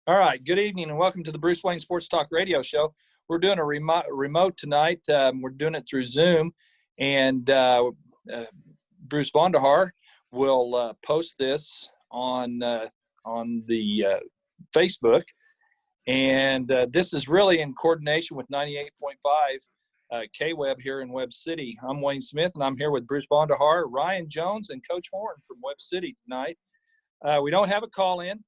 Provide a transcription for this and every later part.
All right. Good evening and welcome to the Bruce Wayne Sports Talk Radio Show. We're doing a remote tonight. We're doing it through Zoom, and Bruce Vonderhaar will post this on the Facebook. And this is really in coordination with 98.5 K-Web here in Webb City. I'm Wayne Smith, and I'm here with Bruce Vonderhaar, Ryan Jones, and Coach Horn from Webb City tonight. We don't have a call-in.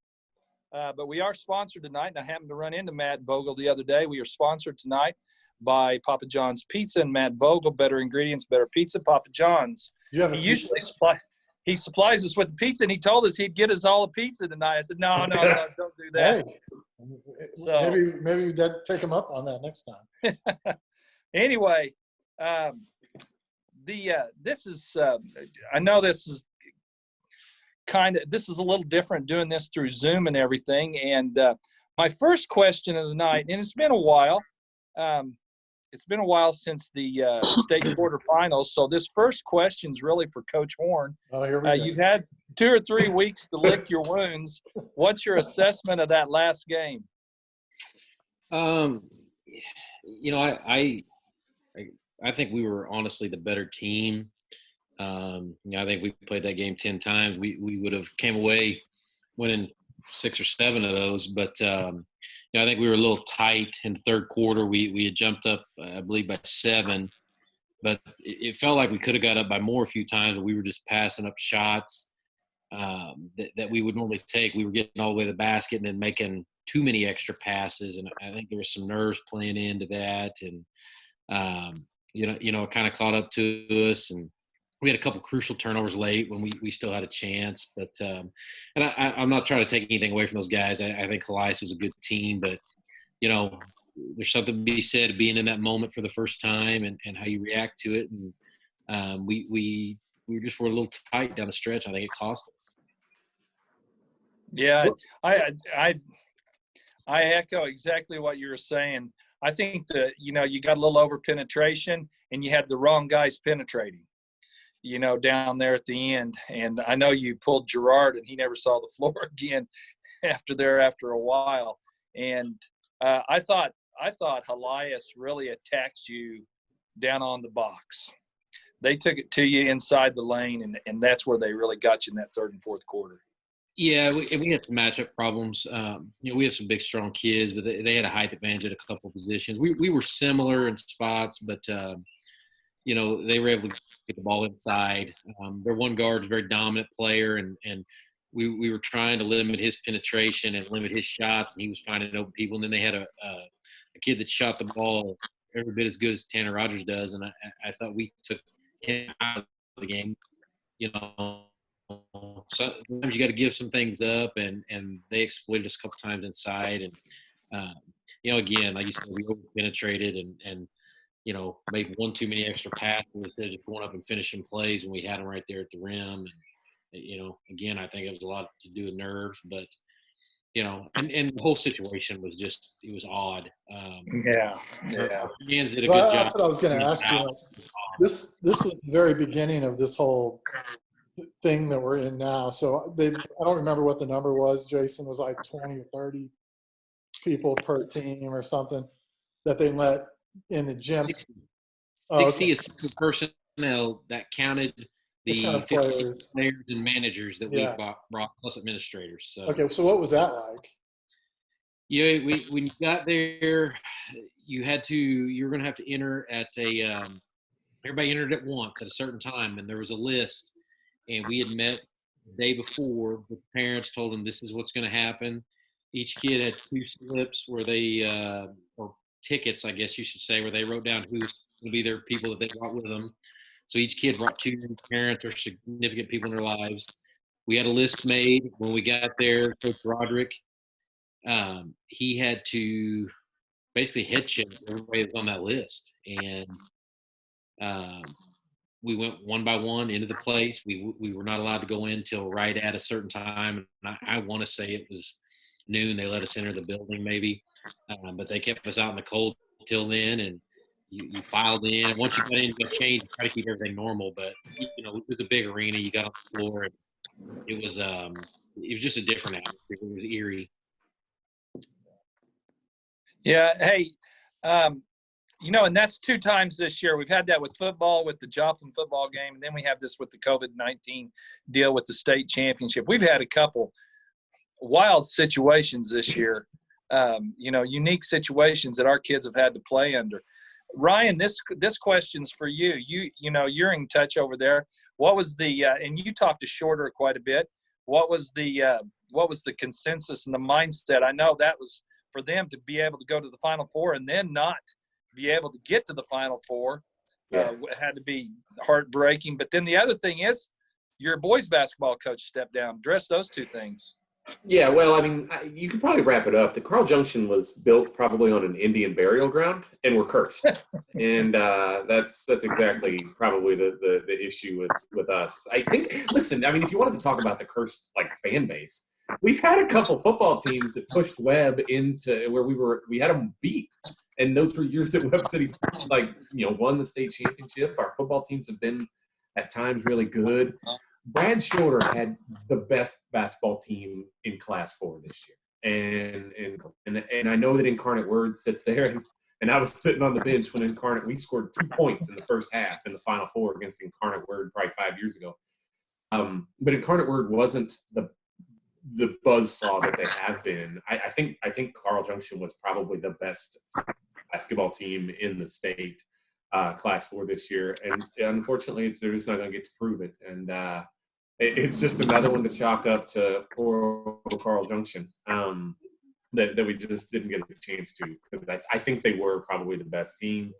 But we are sponsored tonight, and I happened to run into Matt Vogel the other day. We are sponsored tonight by Papa John's Pizza and Matt Vogel, better ingredients, better pizza. Papa John's. He usually supplies us with the pizza, and he told us he'd get us all a pizza tonight. I said, no, don't do that. Hey, so maybe we'd take him up on that next time. Anyway, this is I know this is a little different doing this through Zoom and everything. And my first question of the night, and it's been a while since the state quarterfinals. So this first question is really for Coach Horn. Oh, here we go. You've had 2 or 3 weeks to lick your wounds. What's your assessment of that last game? I think we were honestly the better team. I think we played that game 10 times. We would have came away winning 6 or 7 of those. But, I think we were a little tight in the third quarter. We had jumped up, I believe, by 7. But it felt like we could have got up by more a few times, but we were just passing up shots that we would normally take. We were getting all the way to the basket and then making too many extra passes. And I think there was some nerves playing into that. And, it kind of caught up to us. And we had a couple crucial turnovers late when we still had a chance. But and I'm not trying to take anything away from those guys. I think Calais was a good team. But, there's something to be said being in that moment for the first time and how you react to it. And we just were a little tight down the stretch. I think it cost us. Yeah, I echo exactly what you were saying. I think that, you got a little over penetration and you had the wrong guys penetrating, down there at the end. And I know you pulled Gerard and he never saw the floor again after a while. And I thought Helias really attacked you down on the box. They took it to you inside the lane, and that's where they really got you in that third and fourth quarter. Yeah, we had some matchup problems. We have some big, strong kids, but they had a height advantage at a couple of positions. We were similar in spots, but they were able to get the ball inside. Their one guard's a very dominant player, and we were trying to limit his penetration and limit his shots, and he was finding open people. And then they had a kid that shot the ball every bit as good as Tanner Rogers does, and I thought we took him out of the game. Sometimes you got to give some things up, and they exploited us a couple times inside. And, again, like you said, we over-penetrated and made one too many extra passes instead of just going up and finishing plays when we had them right there at the rim. And, again, I think it was a lot to do with nerves, but, and the whole situation was just – it was odd. Yeah. Fans did a good job. That's what I was going to ask you. This was the very beginning of this whole thing that we're in now. So I don't remember what the number was. Jason, was like 20 or 30 people per team or something that they let in the gym. 60 assistant personnel that counted the 50 players and managers that we brought plus administrators. So okay, so what was that like? Yeah, when you got there, you were going to have to enter at everybody entered at once at a certain time, and there was a list. And we had met the day before. The parents told them this is what's going to happen. Each kid had 2 slips where they or tickets, I guess you should say, where they wrote down who's going to be their people that they brought with them. So each kid brought 2 parents or significant people in their lives. We had a list made. When we got there, Coach Roderick, he had to basically head check everybody that was on that list. And we went one by one into the place. We were not allowed to go in till right at a certain time. And I want to say it was noon. They let us enter the building maybe, but they kept us out in the cold till then. And you filed in. Once you got in, you got changed. You try to keep everything normal, but it was a big arena. You got on the floor, and it was just a different atmosphere. It was eerie. Yeah. Hey, um, and that's 2 times this year. We've had that with football, with the Joplin football game, and then we have this with the COVID-19 deal with the state championship. We've had a couple wild situations this year, unique situations that our kids have had to play under. Ryan, this question's for you. You're in touch over there. What was the and you talked to Shorter quite a bit. What was the consensus and the mindset? I know that was for them to be able to go to the Final Four and then not be able to get to the Final Four. Had to be heartbreaking. But then the other thing is, your boys basketball coach stepped down. Address those 2 things. Yeah, well, I mean, you could probably wrap it up. The Carl Junction was built probably on an Indian burial ground, and we're cursed. And that's exactly probably the issue with us. I think. Listen, I mean, if you wanted to talk about the cursed fan base, we've had a couple football teams that pushed Webb into where we had them beat, and those were years that Webb City won the state championship. Our football teams have been at times really good. Brad Shorter had the best basketball team in Class 4 this year. And I know that Incarnate Word sits there, and I was sitting on the bench when we scored 2 points in the first half in the Final Four against Incarnate Word probably 5 years ago. But Incarnate Word wasn't the buzzsaw that they have been. I think Carl Junction was probably the best basketball team in the state, Class 4 this year. And unfortunately, they're just not going to get to prove it. And it's just another one to chalk up to poor Carl Junction that we just didn't get a chance to. Because I think they were probably the best team.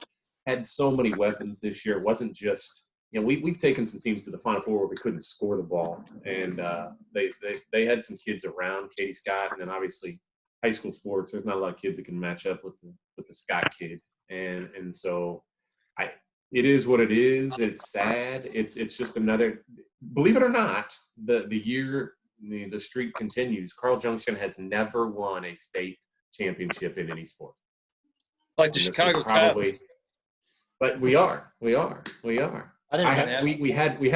Had so many weapons this year. It wasn't just we've taken some teams to the Final Four where we couldn't score the ball, and they had some kids around Katie Scott, and then obviously high school sports. There's not a lot of kids that can match up with the Scott kid, and so it is what it is. It's sad. It's just another. Believe it or not, the streak continues. Carl Junction has never won a state championship in any sport. Like the Chicago Cubs. But we are. We had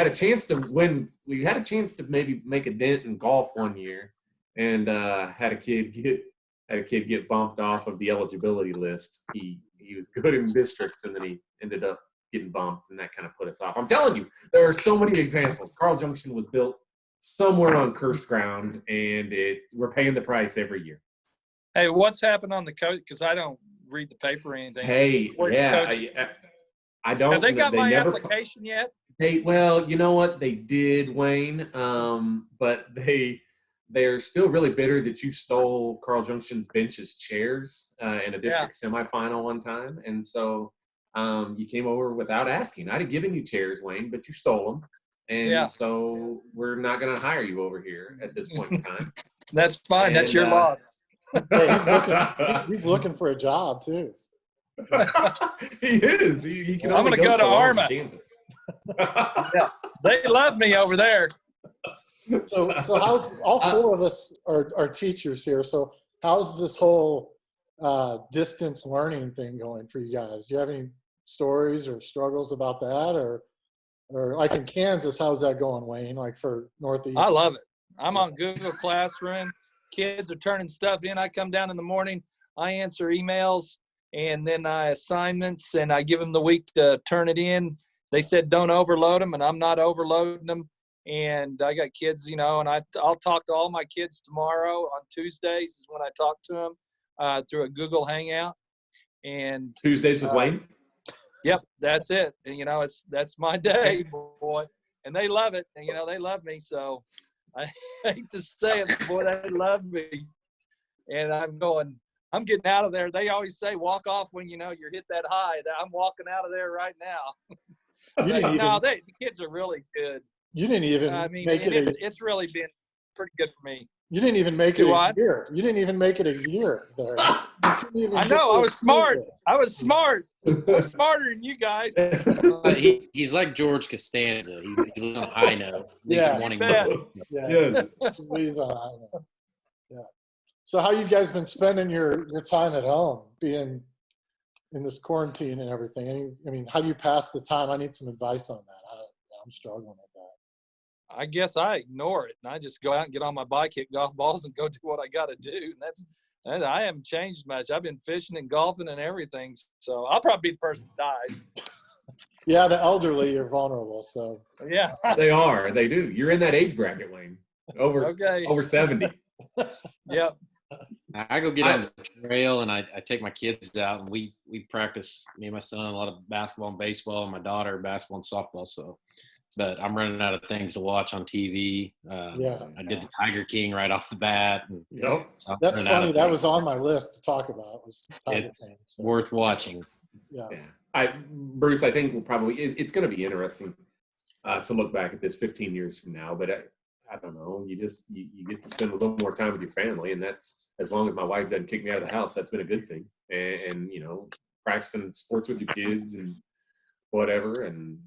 a chance to win. We had a chance to maybe make a dent in golf one year, and had a kid get bumped off of the eligibility list. He was good in districts, and then he ended up getting bumped, and that kind of put us off. I'm telling you, there are so many examples. Carl Junction was built somewhere on cursed ground, and we're paying the price every year. Hey, what's happened on the coach? Because I don't read the paper or anything. Hey, I don't. Have they got my application yet? Well, you know what? They did, Wayne. But they're still really bitter that you stole Carl Junction's bench's chairs in a district semifinal one time. And so you came over without asking. I'd have given you chairs, Wayne, but you stole them. And so we're not going to hire you over here at this point in time. That's fine. And, that's your loss. Hey, he's looking for a job, too. He is. He can. I'm going to go to Arma, Kansas. They love me over there. So how's all 4 of us are teachers here? So how's this whole distance learning thing going for you guys? Do you have any stories or struggles about that, or like in Kansas, how's that going, Wayne? Like for Northeast? I love it. I'm on Google Classroom. Kids are turning stuff in. I come down in the morning. I answer emails. And then assignments, and I give them the week to turn it in. They said don't overload them, and I'm not overloading them. And I got kids, and I'll talk to all my kids tomorrow on Tuesdays is when I talk to them through a Google Hangout. And Tuesdays with Wayne? Yep, that's it. And, that's my day, boy. And they love it. And, they love me. So I hate to say it, boy, they love me. And I'm getting out of there. They always say walk off when you're hit that high. I'm walking out of there right now. The kids are really good. You didn't even make it. It's really been pretty good for me. You didn't even make it a year. You didn't even make it a year there. I know. I was smart. I'm smarter than you guys. He's like George Costanza. He lives on a high note. He's wanting more. Yes. He's on a high note. Yeah. So how you guys been spending your time at home, being in this quarantine and everything? I mean, how do you pass the time? I need some advice on that. I'm struggling with that. I guess I ignore it, and I just go out and get on my bike, hit golf balls, and go do what I got to do. And And I haven't changed much. I've been fishing and golfing and everything. So I'll probably be the person that dies. Yeah, the elderly are vulnerable. So Yeah. They are. They do. You're in that age bracket, Wayne. Over 70. Yep. I go get on the trail and I take my kids out and we practice, me and my son, a lot of basketball and baseball, and my daughter basketball and softball. So, but I'm running out of things to watch on TV. I did the Tiger King right off the bat. And Yep. so that's funny. That was on my list to talk about. Was Tiger King, so. Worth watching. Yeah. Bruce, I think it's going to be interesting to look back at this 15 years from now. But I don't know. You get to spend a little more time with your family, and that's, as long as my wife doesn't kick me out of the house, that's been a good thing. And practicing sports with your kids and whatever, and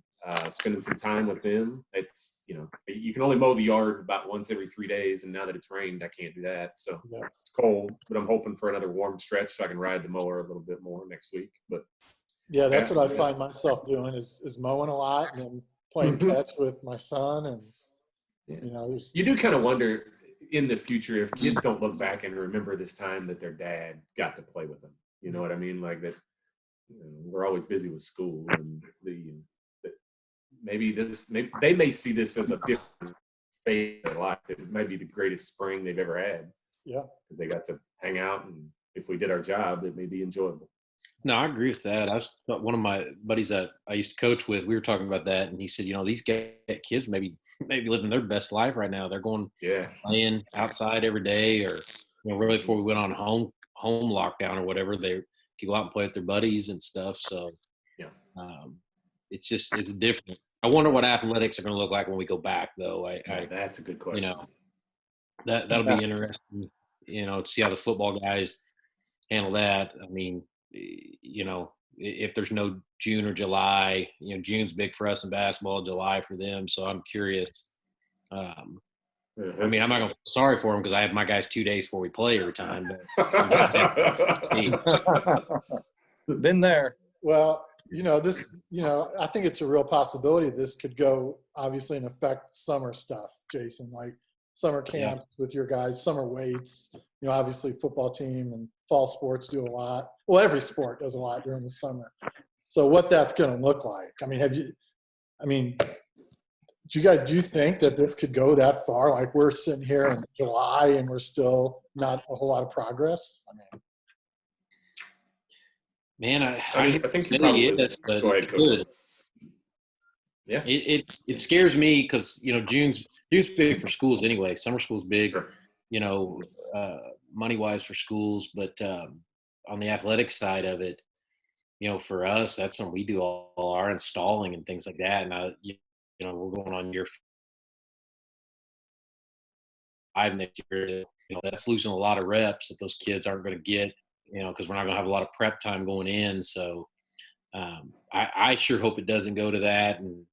spending some time with them. It's you can only mow the yard about once every 3 days, and now that it's rained, I can't do that. So It's cold, but I'm hoping for another warm stretch so I can ride the mower a little bit more next week. But yeah, that's what I find myself doing is mowing a lot and then playing catch with my son, and you do kind of wonder in the future if kids don't look back and remember this time that their dad got to play with them. You know what I mean? Like that. We're always busy with school, and maybe they may see this as a different phase of their life. It might be the greatest spring they've ever had. Yeah, because they got to hang out, and if we did our job, it may be enjoyable. No, I agree with that. One of my buddies that I used to coach with, we were talking about that, and he said, these kids maybe living their best life right now. They're going playing outside every day, or really before we went on home lockdown or whatever, they could go out and play with their buddies and stuff. So it's different. I wonder what athletics are going to look like when we go back, though. That's a good question. That'll be interesting. To see how the football guys handle that. I mean, if there's no June or July, June's big for us in basketball, July for them. So I'm curious. I mean, I'm not going to feel sorry for them because I have my guys 2 days before we play every time. But been there. Well, I think it's a real possibility this could go obviously and affect summer stuff, Jason, like summer camps with your guys, summer weights, obviously football team and fall sports do a lot. Well, every sport does a lot during the summer. So what that's going to look like. I mean, do you think that this could go that far? Like we're sitting here in July and we're still not a whole lot of progress. Man, I think you probably go ahead, Coach. Yeah, it scares me because June's big for schools anyway. Summer school's big, sure. Money wise for schools, but on the athletic side of it, for us, that's when we do all our installing and things like that. And we're going on year 5 next year. That's losing a lot of reps that those kids aren't going to get. Because we're not going to have a lot of prep time going in. So I sure hope it doesn't go to that. And,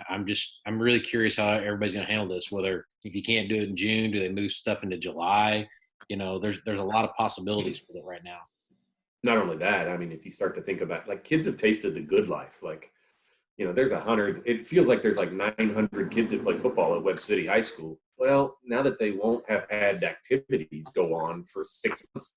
I'm really curious how everybody's going to handle this, whether if you can't do it in June, do they move stuff into July? There's a lot of possibilities with it right now. Not only that, I mean, if you start to think about, like, kids have tasted the good life. Like, there's 100, it feels like there's like 900 kids that play football at Webb City High School. Well, now that they won't have had activities go on for 6 months,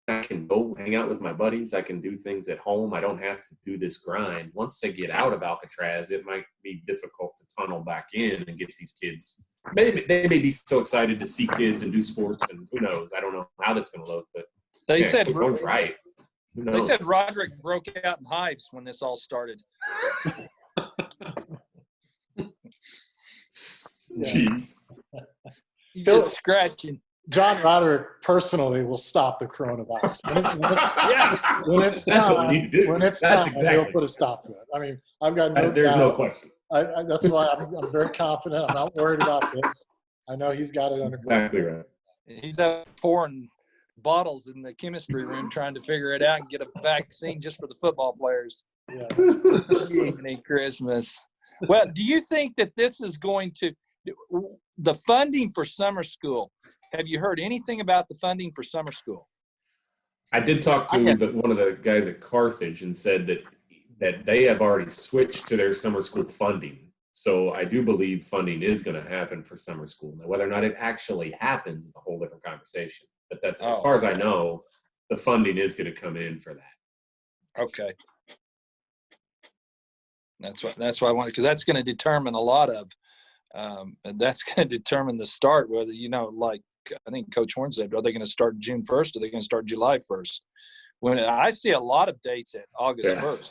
I can go hang out with my buddies. I can do things at home. I don't have to do this grind. Once they get out of Alcatraz, it might be difficult to tunnel back in and get these kids. Maybe they may be so excited to see kids and do sports, and who knows? I don't know how that's going to look, but they said Coach right. They said Roderick broke out in hives when this all started. Jeez. He's just scratching. John Roderick personally will stop the coronavirus. When it's That's time, what we need to do. When it's That's time, exactly. he'll put a stop to it. I mean, I've got no There's doubt. no question. That's why I'm very confident. I'm not worried about this. I know he's got it under control. Exactly right. He's out pouring bottles in the chemistry room trying to figure it out and get a vaccine just for the football players. Yeah. Evening Christmas. Well, do you think that this is going to – the funding for summer school, have you heard anything about the funding for summer school? I did talk to one of the guys at Carthage and said that they have already switched to their summer school funding. So I do believe funding is going to happen for summer school. Now, whether or not it actually happens is a whole different conversation. But that's as far as I know, the funding is going to come in for that. Okay. That's why I wanted, because that's going to determine a lot of, that's going to determine the start, whether, like I think Coach Horn said, are they going to start June 1st? Or are they going to start July 1st? When I see a lot of dates at August 1st.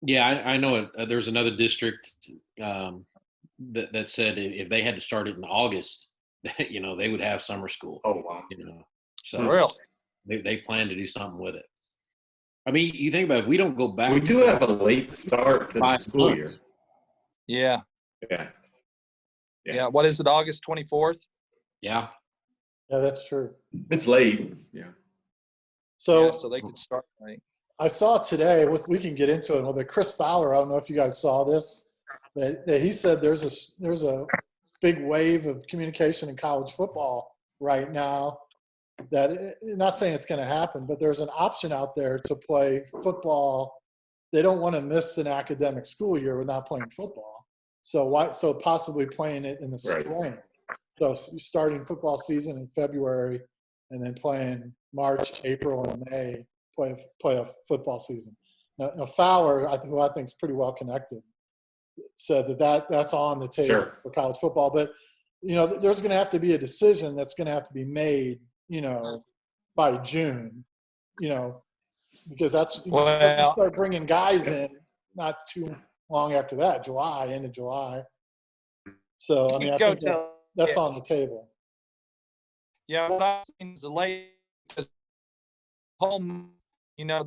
Yeah, I know there's another district that said if they had to start it in August, they would have summer school. Oh, wow. So Really? they plan to do something with it. I mean, you think about it, if we don't go back. We do have a late start to the school year. Yeah. Yeah. What is it, August 24th? Yeah. Yeah, that's true. It's late. Yeah. So they could start late. I saw today, we can get into it a little bit. Chris Fowler, I don't know if you guys saw this, that he said there's a big wave of communication in college football right now. That, not saying it's going to happen, but there's an option out there to play football. They don't want to miss an academic school year without playing football. So possibly playing it in the spring. So starting football season in February and then playing March, April, and May, play a football season. Now Fowler, who I think is pretty well connected, said that's on the table for college football. But, there's going to have to be a decision that's going to have to be made, by June, because that's you start bringing guys in not too long after that, end of July. So I think that's on the table. Yeah, what I've seen is the late, because home,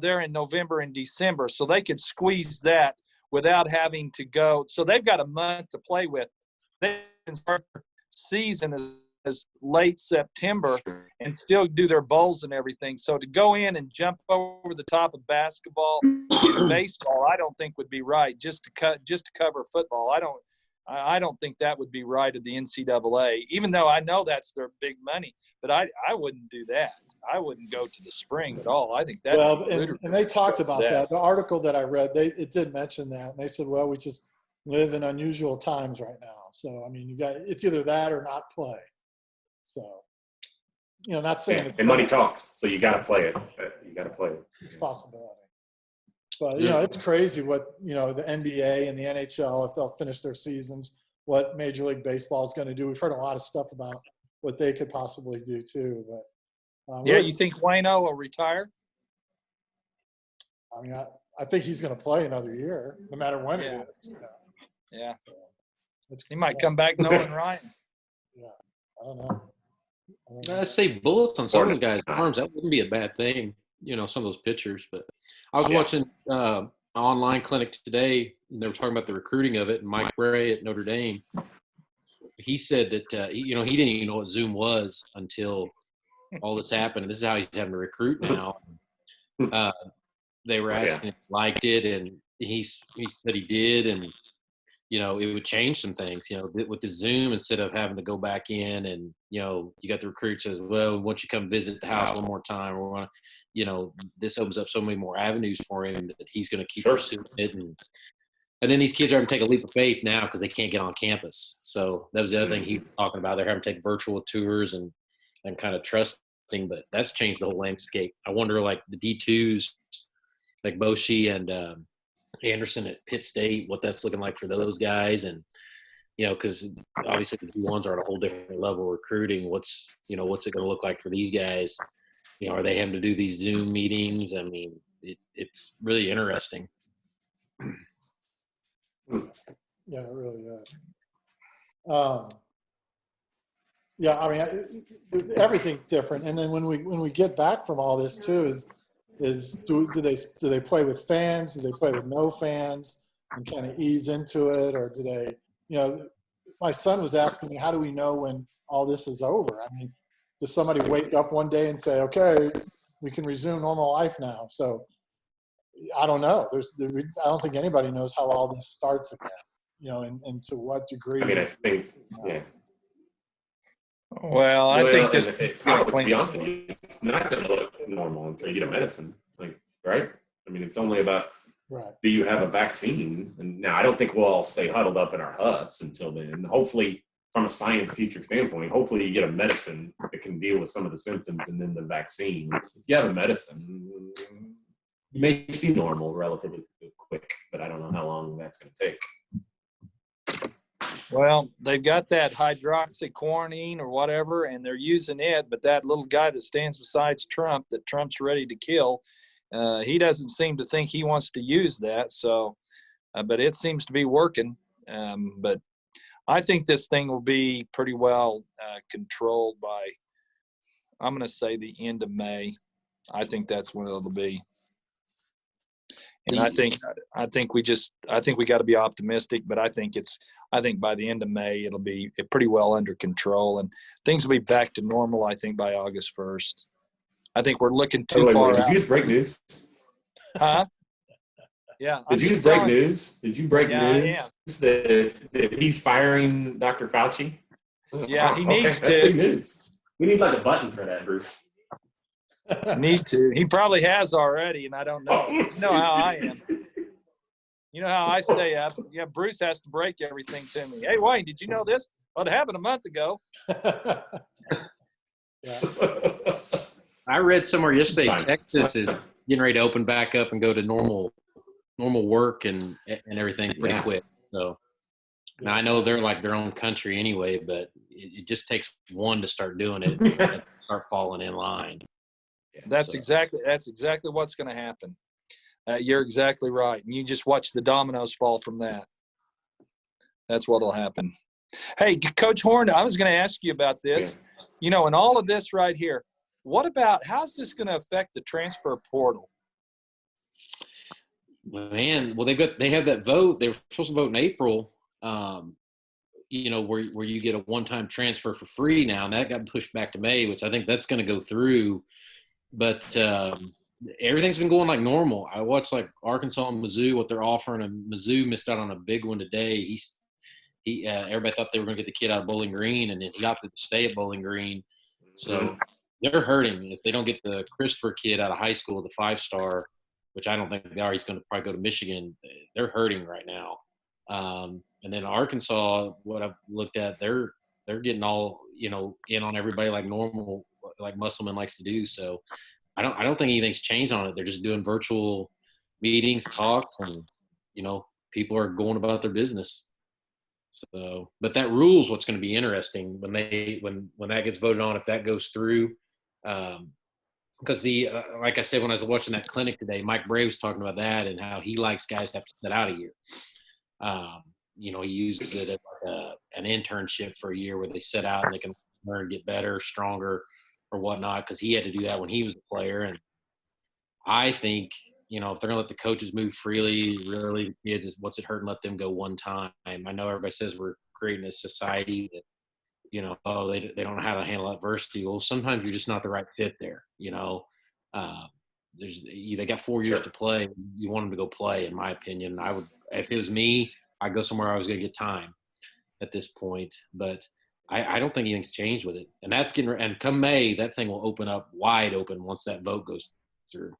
they're in November and December, so they could squeeze that without having to go. So they've got a month to play with. They can start their season as late September and still do their bowls and everything. So to go in and jump over the top of basketball and baseball, I don't think would be right. Just to cover football, I don't think that would be right at the NCAA, even though I know that's their big money. But I wouldn't do that. I wouldn't go to the spring at all. I think that. Well, and they talked about that. The article that I read, it did mention that, and they said, well, we just live in unusual times right now. So I mean, it's either that or not play. So, not saying and money talks, so you got to play it. It's a possibility. But, it's crazy what, the NBA and the NHL, if they'll finish their seasons, what Major League Baseball is going to do. We've heard a lot of stuff about what they could possibly do too. But you think Wayno will retire? I mean, I think he's going to play another year, no matter when it is. Yeah. So he might come back Nolan Ryan. Yeah, I don't know. I say bullets on some of those guys' arms. That wouldn't be a bad thing, some of those pitchers. But I was watching an online clinic today, and they were talking about the recruiting of it. And Mike Bray at Notre Dame, he said that, he didn't even know what Zoom was until all this happened. And this is how he's having to recruit now. They were asking if he liked it, and he said he did. And, it would change some things, with the Zoom, instead of having to go back in and, you got the recruits as well. Once you come visit the house one more time, or want to, this opens up so many more avenues for him that he's going to keep pursuing it. And then these kids are having to take a leap of faith now because they can't get on campus. So that was the other thing he was talking about. They're having to take virtual tours and kind of trusting, but that's changed the whole landscape. I wonder, like the D2s, like Boshi and Anderson at Pitt State, what that's looking like for those guys. And, because obviously the D1s are at a whole different level of recruiting. What's it going to look like for these guys? Are they having to do these Zoom meetings? I mean, it's really interesting. Yeah, it really is. Yeah, I mean, everything's different. And then when we get back from all this too, do they play with fans? Do they play with no fans and kind of ease into it, or do they? My son was asking me, how do we know when all this is over? I mean, does somebody wake up one day and say, okay, we can resume normal life now? So I don't know. I don't think anybody knows how all this starts again, and to what degree. I mean, I think, yeah. Well, I think just to be honest with you, it's not going to look normal until you get a medicine, right? I mean, it's only about do you have a vaccine? And now I don't think we'll all stay huddled up in our huts until then. Hopefully from a science teacher standpoint, hopefully you get a medicine that can deal with some of the symptoms and then the vaccine. If you have a medicine, you may see normal relatively quick, but I don't know how long that's going to take. Well, they've got that hydroxychloroquine or whatever, and they're using it. But that little guy that stands beside Trump, that Trump's ready to kill, he doesn't seem to think he wants to use that. So, but it seems to be working. But I think this thing will be pretty well controlled by, I'm going to say, the end of May. I think that's when it'll be. And I think we got to be optimistic, but I think by the end of May it'll be pretty well under control, and things will be back to normal. I think by August 1st. I think we're looking too far Did out. you just break news? Huh? Yeah. Did you just break news? Did you break news Yeah. that he's firing Dr. Fauci? Yeah, he needs That's big to. news. We need like a button for that, Bruce. Need to. He probably has already, and I don't know. You know how I am. You know how I stay up. Yeah, Bruce has to break everything to me. Hey, Wayne, did you know this? Well, it happened a month ago. Yeah. I read somewhere yesterday, Fine. Texas is getting ready to open back up and go to normal work and everything pretty quick. So now I know they're like their own country anyway, but it just takes one to start doing it and start falling in line. That's exactly what's going to happen. You're exactly right. And you just watch the dominoes fall from that. That's what'll happen. Hey, Coach Horn, I was going to ask you about this. You know, in all of this right here, how's this going to affect the transfer portal? Man, well, they have that vote. They were supposed to vote in April. You know, where you get a one-time transfer for free now, and that got pushed back to May, which I think that's going to go through. But everything's been going like normal. I watched like Arkansas and Mizzou, what they're offering, and Mizzou missed out on a big one today. Everybody thought they were going to get the kid out of Bowling Green, and then he opted to stay at Bowling Green. So they're hurting if they don't get the Christopher kid out of high school, the 5-star, which I don't think they are. He's going to probably go to Michigan. They're hurting right now. And then Arkansas, what I've looked at, they're getting all, you know, in on everybody like normal, like Musselman likes to do. So I don't think anything's changed on it. They're just doing virtual meetings, talks, and, you know, people are going about their business. So, but that rule's what's going to be interesting when that gets voted on, if that goes through. Because like I said, when I was watching that clinic today, Mike Bray was talking about that and how he likes guys to have to sit out a year. You know, he uses it as like an internship for a year where they sit out and they can learn, get better, stronger, or whatnot. Because he had to do that when he was a player. And I think, you know, if they're gonna let the coaches move freely, really, the kids, what's it hurting? Let them go one time. I know everybody says we're creating a society that, you know, they don't know how to handle adversity. Well, sometimes you're just not the right fit there. You know, they got 4 years to play. You want them to go play, in my opinion. I would, if it was me, I'd go somewhere I was going to get time at this point. But I don't think anything's changed with it. And and come May, that thing will open up wide open once that vote goes through.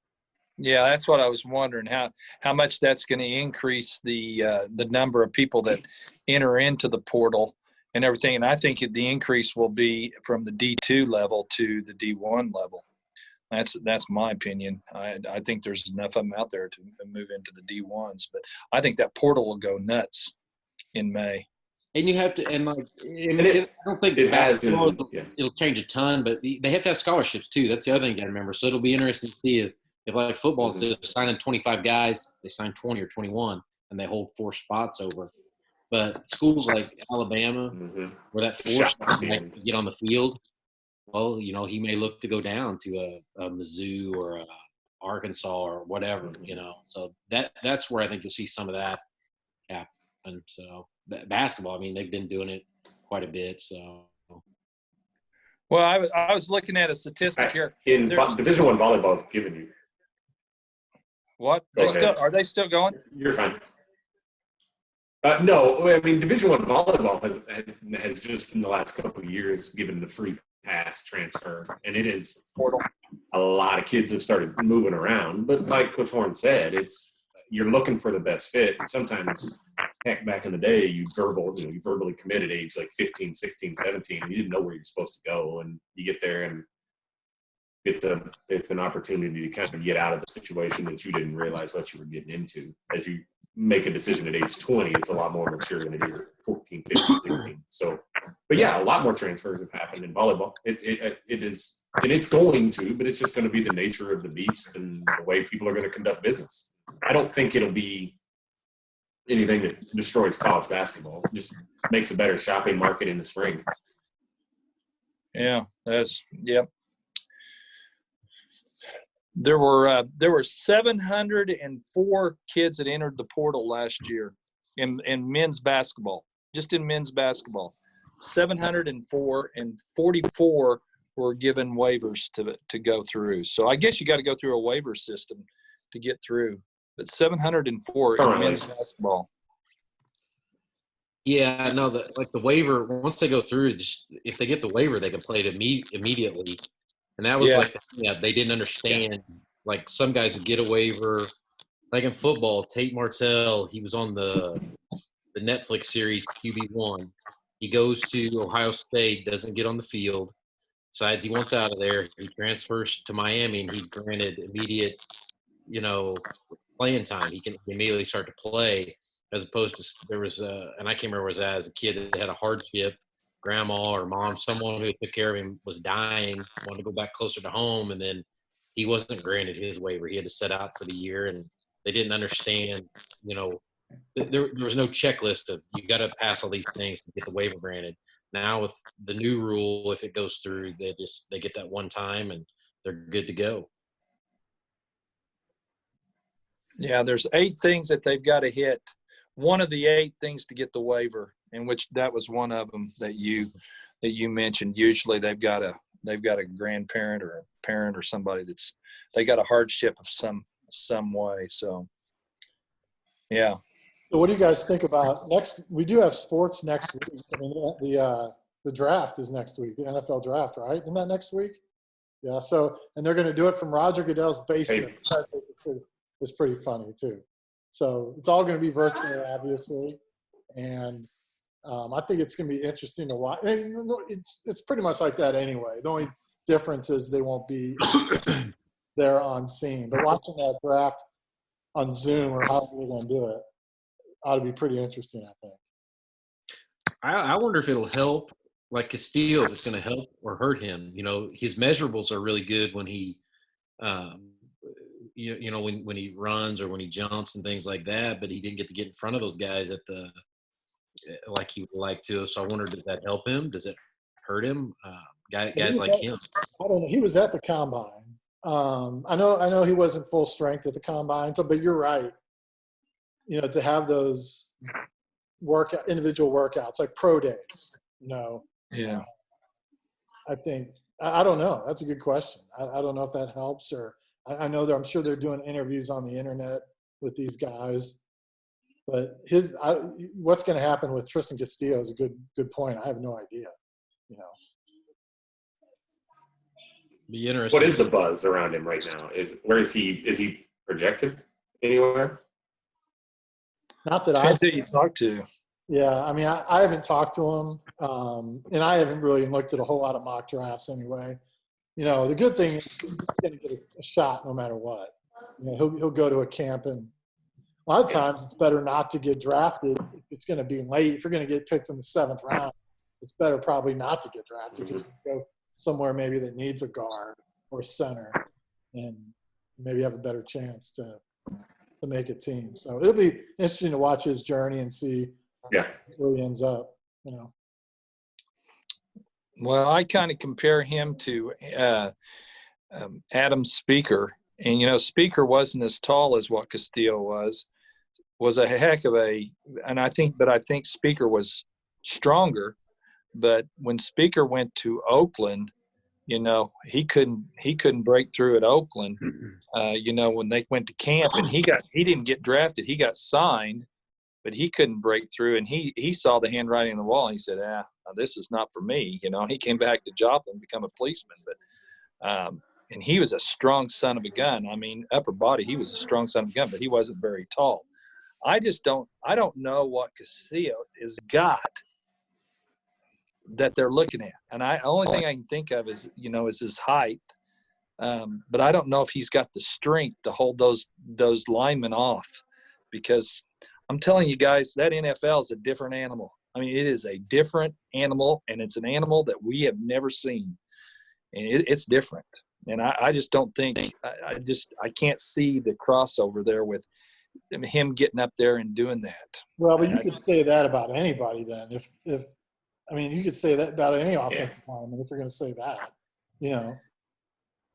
Yeah, that's what I was wondering, how much that's going to increase the number of people that enter into the portal and everything. And I think the increase will be from the D2 level to the D1 level. That's my opinion. I think there's enough of them out there to move into the D1s, but I think that portal will go nuts in May. And you have to, and like, I don't think it'll change a ton, but they have to have scholarships too. That's the other thing you got to remember. So it'll be interesting to see if like football, instead of signing 25 guys, they sign 20 or 21, and they hold 4 spots over. But schools like Alabama, where that 4 spot might get on the field, well, you know, he may look to go down to a Mizzou or a Arkansas or whatever, you know. So that's where I think you'll see some of that happen. So basketball, I mean, they've been doing it quite a bit. So, well, I was looking at a statistic here. In Division I volleyball is given you. What? Are they still going? You're fine. No, I mean, Division I volleyball has just in the last couple of years given the free pass transfer, and it is a lot of kids have started moving around. But like Coach Horn said, you're looking for the best fit, and sometimes heck, back in the day, you verbally committed age like 15, 16, 17, and you didn't know where you're supposed to go. And you get there and it's an opportunity to kind of get out of the situation that you didn't realize what you were getting into. As you make a decision at age 20, it's a lot more mature than it is at 14, 15, 16. So, but yeah, a lot more transfers have happened in volleyball. It is, and it's going to, but it's just going to be the nature of the beast and the way people are going to conduct business. I don't think it'll be anything that destroys college basketball. It just makes a better shopping market in the spring. Yeah, yep. There were 704 kids that entered the portal last year in men's basketball, just in men's basketball. 704, and 44 were given waivers to go through. So I guess you got to go through a waiver system to get through. But 704 in men's basketball. Yeah, no, the waiver, once they go through, if they get the waiver, they can play it immediately. And that was they didn't understand. Like some guys would get a waiver. Like in football, Tate Martell, he was on the Netflix series QB1. He goes to Ohio State, doesn't get on the field, decides he wants out of there. He transfers to Miami, and he's granted immediate, playing time. He can immediately start to play, as opposed to there was and I can't remember what it was as a kid that had a hardship. Grandma or mom, someone who took care of him was dying, wanted to go back closer to home, and then he wasn't granted his waiver. He had to set out for the year, and they didn't understand, there was no checklist of you got to pass all these things to get the waiver granted. Now with the new rule, if it goes through, they get that one time and they're good to go. Yeah, there's 8 things that they've got to hit. One of the 8 things to get the waiver, in which that was one of them that you mentioned. Usually they've got a grandparent or a parent or somebody they got a hardship of some way. So yeah. So what do you guys think about next? We do have sports next week. I mean, the draft is next week, the NFL draft, right? Isn't that next week? Yeah. So, and they're going to do it from Roger Goodell's basement. It's pretty funny too. So it's all going to be virtual, obviously, and I think it's going to be interesting to watch. And it's pretty much like that anyway. The only difference is they won't be there on scene. But watching that draft on Zoom or however they're going to do it ought to be pretty interesting, I think. I wonder if it'll help, like Castillo, if it's going to help or hurt him. His measurables are really good when he when he runs or when he jumps and things like that, but he didn't get to get in front of those guys like he would like to. So I wondered, did that help him? Does it hurt him? Guys like him. I don't know. He was at the combine. I know he wasn't full strength at the combine. So, but you're right. To have those individual workouts like pro days. Yeah. I think I don't know. That's a good question. I don't know if that helps, or I know that I'm sure they're doing interviews on the internet with these guys. But what's going to happen with Tristan Castillo is a good point. I have no idea. Be interesting. What is the buzz around him right now? Is he projected anywhere? Not that you talk to. Yeah, I mean, I haven't talked to him, and I haven't really looked at a whole lot of mock drafts anyway. The good thing is he's going to get a shot no matter what. He'll go to a camp, and a lot of times it's better not to get drafted if it's going to be late. If you're going to get picked in the 7th round, it's better probably not to get drafted because you can go somewhere maybe that needs a guard or center and maybe have a better chance to make a team. So it'll be interesting to watch his journey and see where he ends up, Well, I kind of compare him to Adam Speaker. And, Speaker wasn't as tall as what Castillo was a heck of I think Speaker was stronger. But when Speaker went to Oakland, he couldn't break through at Oakland. When they went to camp and he didn't get drafted, he got signed, but he couldn't break through. And he saw the handwriting on the wall. And he said, this is not for me. He came back to Joplin, become a policeman, but and he was a strong son of a gun. I mean, upper body, he was a strong son of a gun, but he wasn't very tall. I don't know what Castillo has got that they're looking at. And only thing I can think of is his height. But I don't know if he's got the strength to hold those linemen off, because I'm telling you guys, that NFL is a different animal. I mean, it is a different animal, and it's an animal that we have never seen. And it's different. And I just don't think I can't see the crossover there with him getting up there and doing that. Well, but you could say that about anybody then. If you could say that about any offensive lineman if you're going to say that,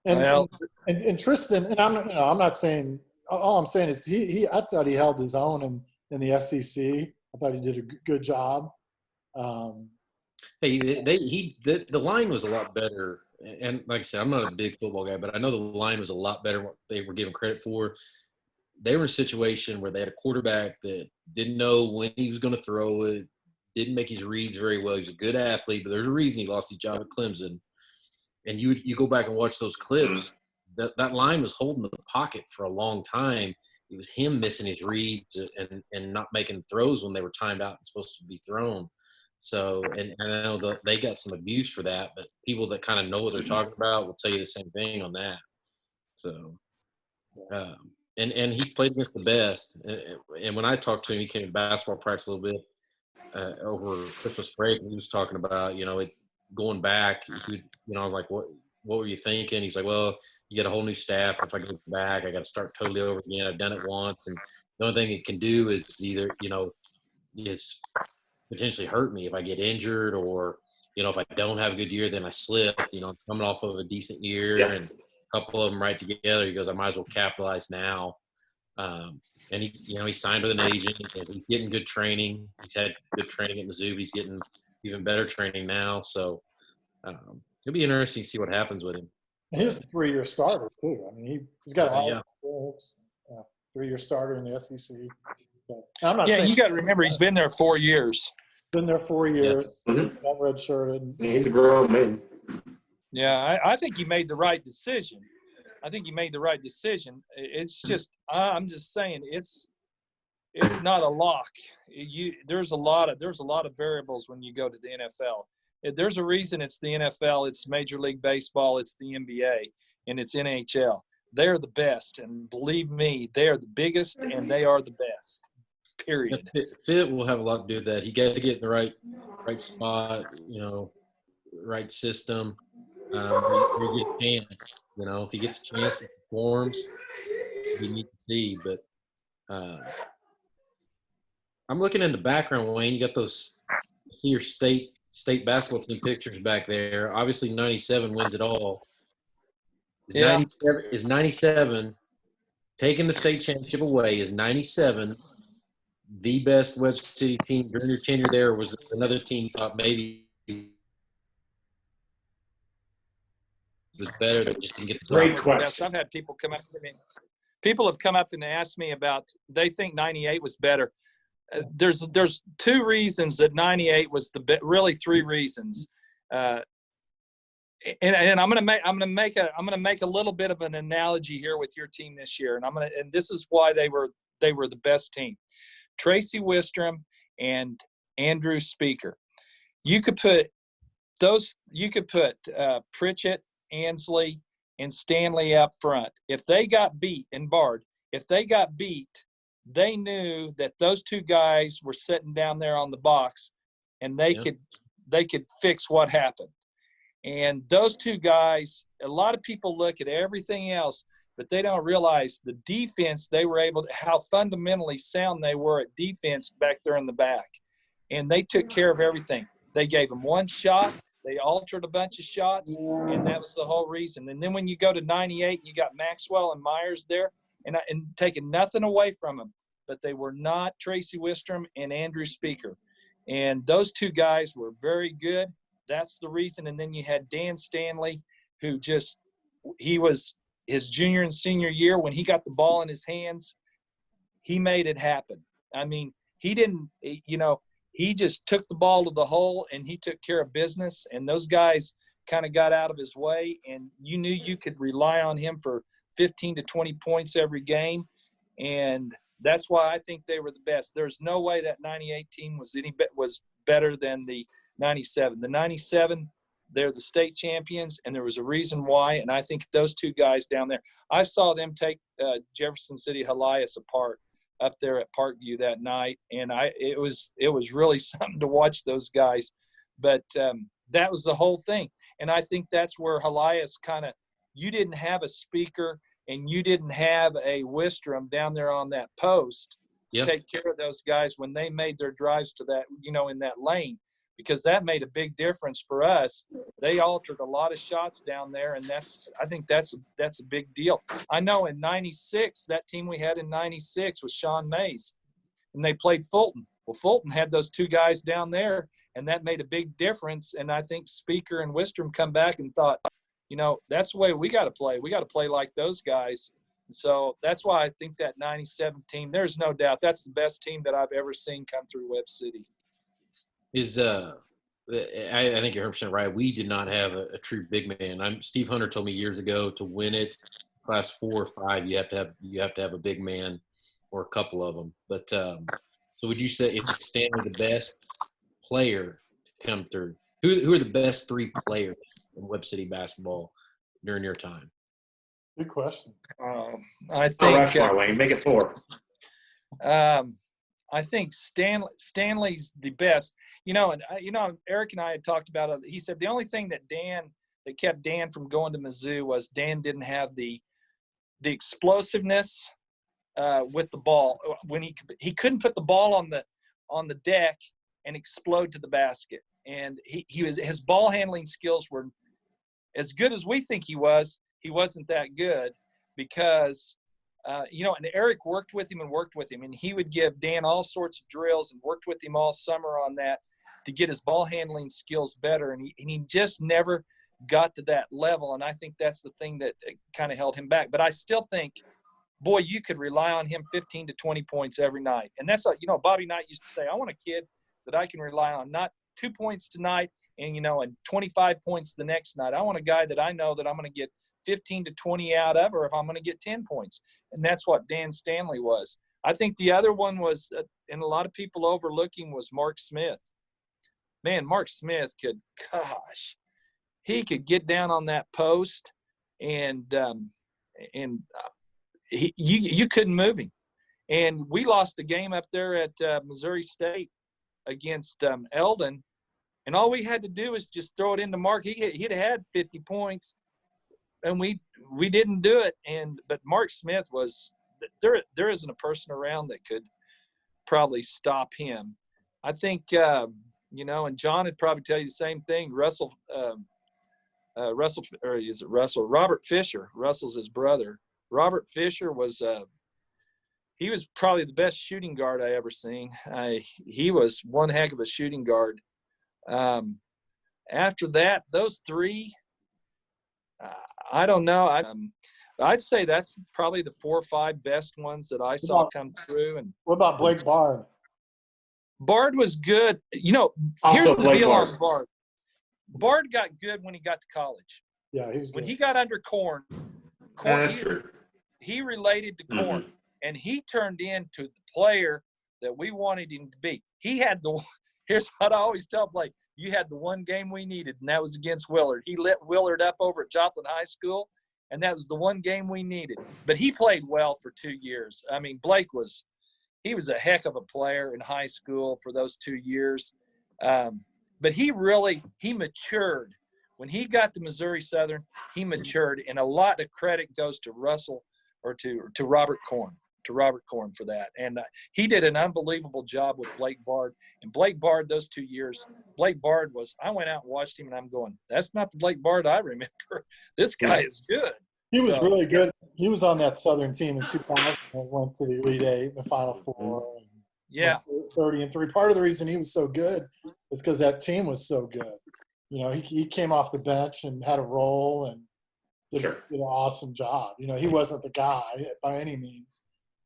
And Tristan, and I'm not saying, all I'm saying is I thought he held his own in the SEC. I thought he did a good job. The line was a lot better. And like I said, I'm not a big football guy, but I know the line was a lot better than what they were given credit for. They were in a situation where they had a quarterback that didn't know when he was going to throw it, didn't make his reads very well. He was a good athlete, but there's a reason he lost his job at Clemson. And you go back and watch those clips, that line was holding the pocket for a long time. It was him missing his reads and not making throws when they were timed out and supposed to be thrown. So, and I know they got some abuse for that, but people that kind of know what they're talking about will tell you the same thing on that. So, and he's played against the best. And when I talked to him, he came to basketball practice a little bit over Christmas break. And he was talking about, going back. I'm like, what were you thinking? He's like, well, you get a whole new staff. If I go back, I got to start totally over again. I've done it once, and the only thing it can do is either, is potentially hurt me if I get injured, or if I don't have a good year, then I slip. I'm coming off of a decent year and a couple of them right together. He goes, I might as well capitalize now. And he signed with an agent, and he's getting good training. He's had good training at Mizzou. He's getting even better training now. So it'll be interesting to see what happens with him. And he's a 3-year starter too. I mean, he's got a lot of experience. 3-year starter in the SEC. So, I'm not saying you got to remember he's been there 4 years. Been there 4 years. Yeah. Got redshirted. He's a grown man. Yeah, I think he made the right decision. It's just I'm just saying it's not a lock. There's a lot of variables when you go to the NFL. There's a reason it's the NFL, it's Major League Baseball, it's the NBA, and it's NHL. They're the best, and believe me, they are the biggest, and they are the best. Period. Fit will have a lot to do with that. You got to get in the right spot, right system. You get a chance. If he gets a chance, he performs. You need to see, but I'm looking in the background, Wayne. You got those your state basketball team pictures back there. Obviously, 97 wins it all. Is 97 taking the state championship away? Is 97 the best Webb City team during your tenure there? Or was another team thought maybe was better that just didn't get the Great job? question. I've had people come up to me. People have come up and asked me about. They think 98 was better. There's 2 reasons that 98 was really 3 reasons. And I'm gonna make a little bit of an analogy here with your team this year, and this is why they were the best team. Tracy Wistrom and Andrew Speaker. You could put Pritchett, Ansley, and Stanley up front. If they got beat, and Bard, they knew that those 2 guys were sitting down there on the box, and they could fix what happened. And those 2 guys, a lot of people look at everything else, but they don't realize the defense they were able to, how fundamentally sound they were at defense back there in the back. And they took care of everything. They gave them 1 shot. They altered a bunch of shots, and that was the whole reason. And then when you go to 98, you got Maxwell and Myers there, and taking nothing away from them, but they were not Tracy Wistrom and Andrew Speaker. And those 2 guys were very good. That's the reason. And then you had Dan Stanley, who he was his junior and senior year when he got the ball in his hands, he made it happen. I mean, he didn't, he just took the ball to the hole and he took care of business. And those guys kind of got out of his way, and you knew you could rely on him for 15 to 20 points every game. And That's why I think they were the best. There's no way that 98 team was better than the 97. The 97, they're the state champions, and there was a reason why. And I think those two guys down there, I saw them take Jefferson City Helias apart up there at Parkview that night, and it was really something to watch those guys. But that was the whole thing, and I think that's where Helias you didn't have a speaker and you didn't have a Wistrom down there on that post to take care of those guys when they made their drives to that, in that lane, because that made a big difference for us. They altered a lot of shots down there, and I think that's a big deal. I know in 96, that team we had in 96 was Sean Mays, and they played Fulton. Well, Fulton had those two guys down there, and that made a big difference. And I think Speaker and Wistrom come back and thought, that's the way we got to play. We got to play like those guys. So that's why I think that 97 team, there's no doubt, that's the best team that I've ever seen come through Webb City. I think you're 100% right. We did not have a true big man. Steve Hunter told me years ago, to win it, class 4 or 5, you have to have a big man or a couple of them. But so would you say, if Stanley the best player to come through, who are the best 3 players in Webb City basketball during your time? Good question. I think Wayne, make it 4. I think Stanley's the best. Eric and I had talked about it. He said the only thing that kept Dan from going to Mizzou was Dan didn't have the explosiveness with the ball. When he couldn't put the ball on the deck and explode to the basket. And his ball handling skills were as good as we think he was. He wasn't that good because and Eric worked with him, and he would give Dan all sorts of drills and worked with him all summer on that to get his ball handling skills better. And he just never got to that level. And I think that's the thing that kind of held him back. But I still think, boy, you could rely on him 15 to 20 points every night. And that's Bobby Knight used to say, I want a kid that I can rely on, not 2 points tonight and 25 points the next night. I want a guy that I know that I'm going to get 15 to 20 out of, or if I'm going to get 10 points. And that's what Dan Stanley was. I think the other one was, and a lot of people overlooking, was Mark Smith. Man, Mark Smith he could get down on that post, and you couldn't move him. And we lost a game up there at Missouri State against Eldon, and all we had to do was just throw it into Mark. He'd had 50 points, and we didn't do it. But Mark Smith was there isn't a person around that could probably stop him. I think and John would probably tell you the same thing. Robert Fisher. Russell's his brother. Robert Fisher was he was probably the best shooting guard I ever seen. He was one heck of a shooting guard. After that, those 3, I don't know. I'd say that's probably the 4 or 5 best ones that I saw come through. And what about Blake Bard? Bard was good. Here's Also the Blake deal Bard. on Bard. Bard got good when he got to college. Yeah, he was good. When he got under Corn, That's true. he related to Corn, and he turned into the player that we wanted him to be. He had here's what I always tell Blake, you had the one game we needed, and that was against Willard. He lit Willard up over at Joplin High School, and that was the one game we needed. But he played well for 2 years. I mean, Blake was a heck of a player in high school for those 2 years. But he matured. When he got to Missouri Southern, he matured, and a lot of credit goes to Russell or to Robert Corn. For that. And he did an unbelievable job with Blake Bard. And Blake Bard, those 2 years, I went out and watched him, and I'm going, that's not the Blake Bard I remember. This guy is good. He was really good. He was on that Southern team in 2000 and went to the Elite Eight, the Final Four. Yeah. 30-3. Part of the reason he was so good is because that team was so good. He came off the bench and had a role and did an awesome job. He wasn't the guy by any means,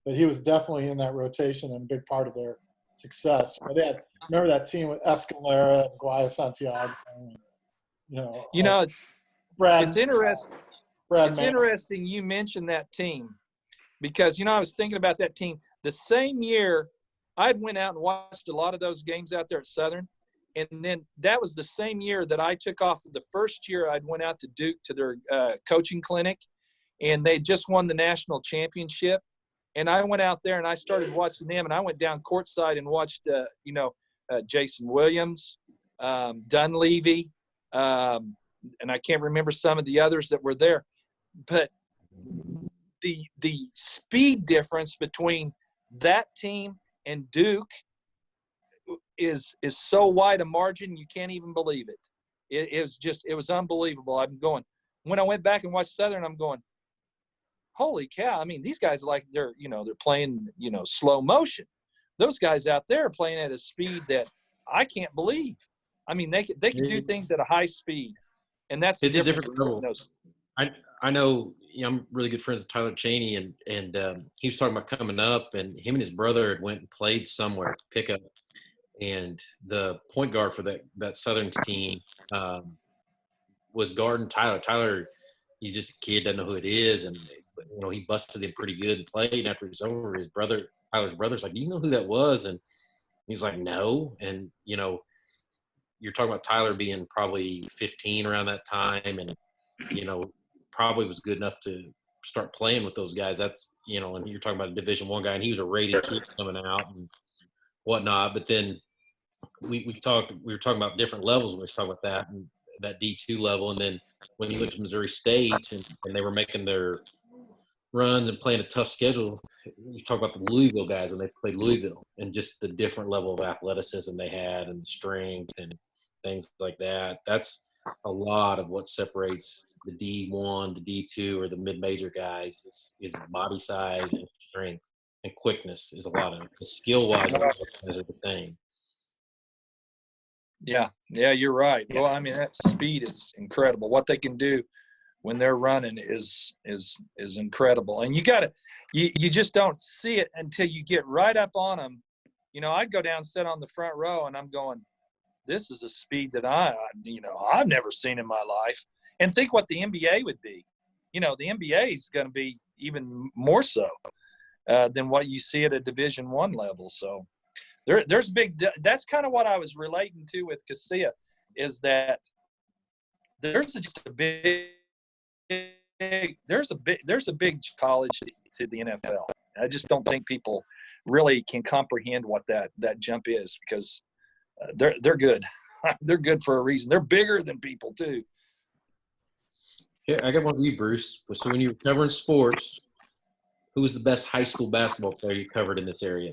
but he was definitely in that rotation and a big part of their success. But remember that team with Escalera and Guaya Santiago. It's interesting. It's interesting you mentioned that team because, I was thinking about that team. the same year, I'd went out and watched a lot of those games out there at Southern. And then that was the same year that I took off. The first year I'd went out to Duke to their coaching clinic, and they just won the national championship. And I went out there and I started watching them, and I went down courtside and watched, Jason Williams, Dunleavy, and I can't remember some of the others that were there. But the speed difference between that team and Duke is so wide a margin you can't even believe it. It was unbelievable. I'm going, when I went back and watched Southern, I'm going, holy cow. I mean, these guys are like they're playing, slow motion. Those guys out there are playing at a speed that I can't believe. I mean, they could do things at a high speed, and that's the It's a difference different level. between those. I know, I'm really good friends with Tyler Cheney, and he was talking about coming up, and him and his brother had went and played somewhere, pickup, and the point guard for that Southern team was guarding Tyler. Tyler, he's just a kid, doesn't know who it is, and he busted him pretty good and played. And after it was over, Tyler's brother's like, "Do you know who that was?" And he was like, "No." And you're talking about Tyler being probably 15 around that time, and probably was good enough to start playing with those guys. That's and you're talking about a Division I guy, and he was a rated kid coming out and whatnot. But then we were talking about different levels when we was talking about that and that D2 level, and then when you went to Missouri State and they were making their runs and playing a tough schedule, you talk about the Louisville guys when they played Louisville and just the different level of athleticism they had and the strength and things like that. That's a lot of what separates the D1, the D2, or the mid-major guys is body size and strength, and quickness is a lot of the skill-wise. Are the same. Yeah, you're right. Well, I mean, that speed is incredible. What they can do when they're running is incredible. And you just don't see it until you get right up on them. I go down, sit on the front row, and I'm going, this is a speed that I've never seen in my life. And think what the NBA would be. The NBA is going to be even more so than what you see at a Division I level. So there's that's kind of what I was relating to with Casilla, is that there's just a big college to the NFL. I just don't think people really can comprehend what that jump is, because they're good. They're good for a reason. They're bigger than people too. Yeah, I got one for you, Bruce. So when you were covering sports, who was the best high school basketball player you covered in this area?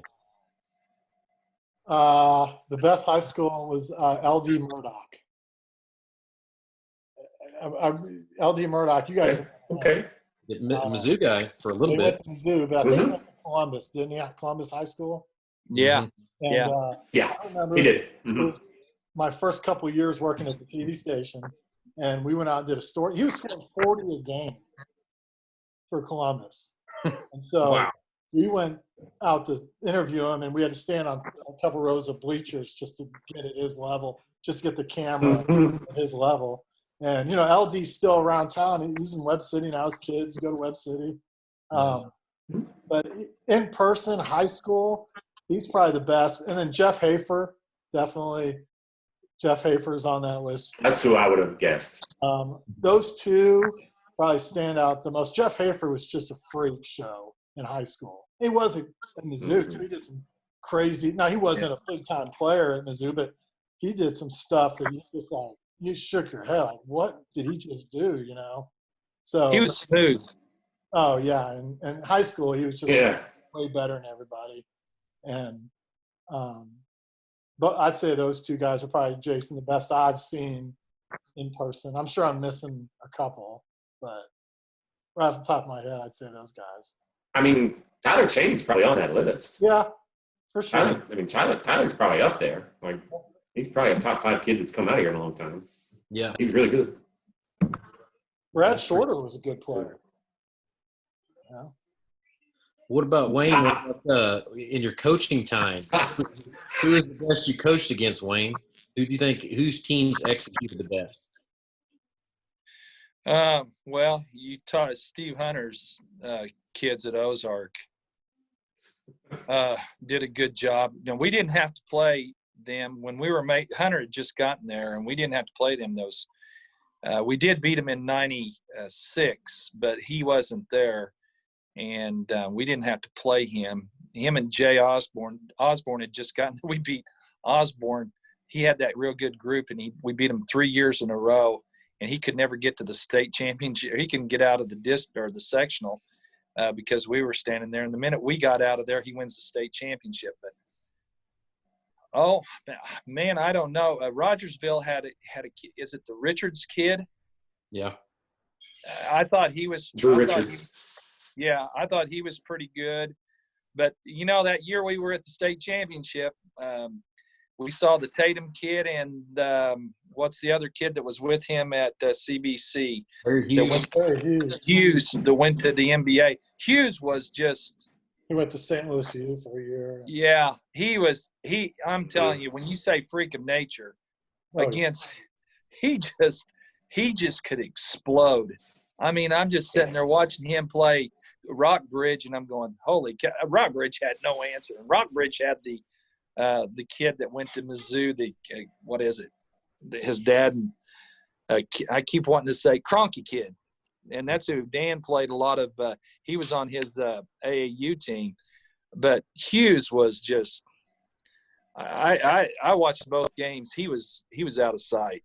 The best high school was LD Murdoch. LD Murdoch, you guys. Okay. Mizzou guy for a little He bit. went to Mizzou, but I think he went to Columbus, didn't he? Columbus High School. Yeah. And, Yeah, I remember he did. it was my first couple of years working at the TV station, and we went out and did a story. He was scoring 40 a game for Columbus. And so Wow. we went out to interview him, and we had to stand on a couple rows of bleachers just to get at his level, just to get the camera at his level. And, LD's still around town. He's in Webb City now. His kids go to Webb City. But in person, high school, he's probably the best. And then Jeff Hafer, definitely. Jeff Hafer's on that list. That's who I would have guessed. Those two probably stand out the most. Jeff Hafer was just a freak show in high school. He wasn't at Mizzou, too. He did some crazy – now, he wasn't a big-time player at Mizzou, but he did some stuff that you shook your head. Like, what did he just do, So He was smooth. Oh, yeah. And in high school, he was just way better than everybody. And but I'd say those two guys are probably, Jason, the best I've seen in person. I'm sure I'm missing a couple, but right off the top of my head, I'd say those guys. I mean, Tyler Cheney's probably on that list. Yeah, for sure. Tyler's probably up there. Like, he's probably a top 5 kid that's come out of here in a long time. Yeah. He's really good. Brad Shorter was a good player. Yeah. What about Wayne? What about, in your coaching time, who is the best you coached against, Wayne? Who do you think, whose teams executed the best? Well, you taught Steve Hunter's kids at Ozark. did a good job. We didn't have to play them when we were Hunter had just gotten there, and we didn't have to play them those. We did beat him in '96, but he wasn't there, and we didn't have to play him. Him and Jay Osborne. Osborne had just gotten. We beat Osborne. He had that real good group, and we beat him 3 years in a row, and he could never get to the state championship. He can get out of the sectional because we were standing there. And the minute we got out of there, he wins the state championship. But oh man, I don't know. Rogersville had a kid. Is it the Richards kid? Yeah. I thought he was Drew Richards. I thought he was pretty good. But that year we were at the state championship. We saw the Tatum kid and what's the other kid that was with him at CBC? Hughes that went to the NBA. Hughes was just – he went to St. Louis U for a year. Yeah, I'm telling you, when you say freak of nature he just could explode. I mean, I'm just sitting there watching him play Rockbridge, and I'm going, holy cow. Rockbridge had no answer. And Rockbridge had the kid that went to Mizzou, what is it? His dad, and I keep wanting to say Cronky kid. And that's who Dan played a lot of. He was on his AAU team. But Hughes was just I watched both games. He was out of sight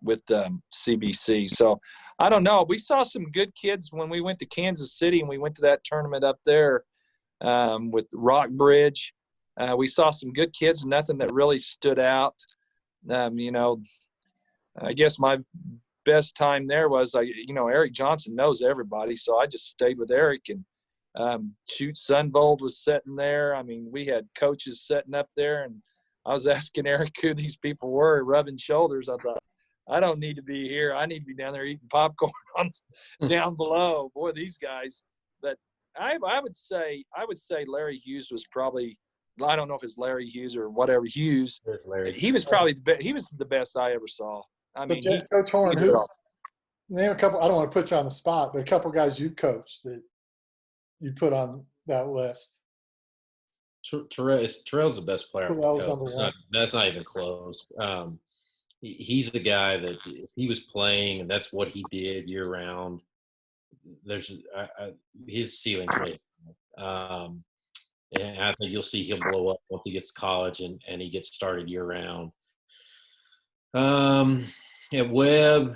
with CBC. So I don't know. We saw some good kids when we went to Kansas City and we went to that tournament up there with Rockbridge. We saw some good kids, nothing that really stood out. I guess my best time there was, Eric Johnson knows everybody, so I just stayed with Eric. And Shoot Sunvold was sitting there. I mean, we had coaches sitting up there, and I was asking Eric who these people were, rubbing shoulders. I thought, I don't need to be here. I need to be down there eating popcorn down below. Boy, these guys. But I would say Larry Hughes was probably, I don't know if it's Larry Hughes or whatever Hughes. He was probably he was the best I ever saw. I mean, Coach Horn, name a couple. I don't want to put you on the spot, but a couple guys you coached that you put on that list. Terrell's the best player. That's not even close. He's the guy that if he was playing, and that's what he did year round. There's his ceiling great. And I think you'll see him blow up once he gets to college and he gets started year round. At Webb,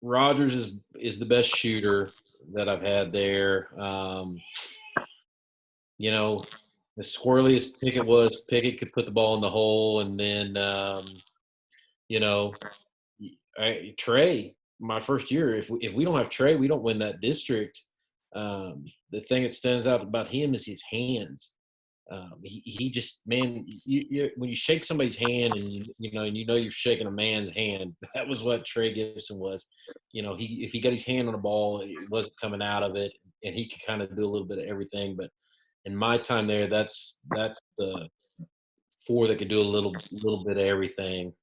Rogers is the best shooter that I've had there. As squirrely as Pickett could put the ball in the hole, and then Trey. My first year, if we don't have Trey, we don't win that district. The thing that stands out about him is his hands. He just, man, when you shake somebody's hand and you're shaking a man's hand, that was what Trey Gibson was. If he got his hand on the ball, it wasn't coming out of it, and he could kind of do a little bit of everything. But in my time there, that's the four that could do a little bit of everything.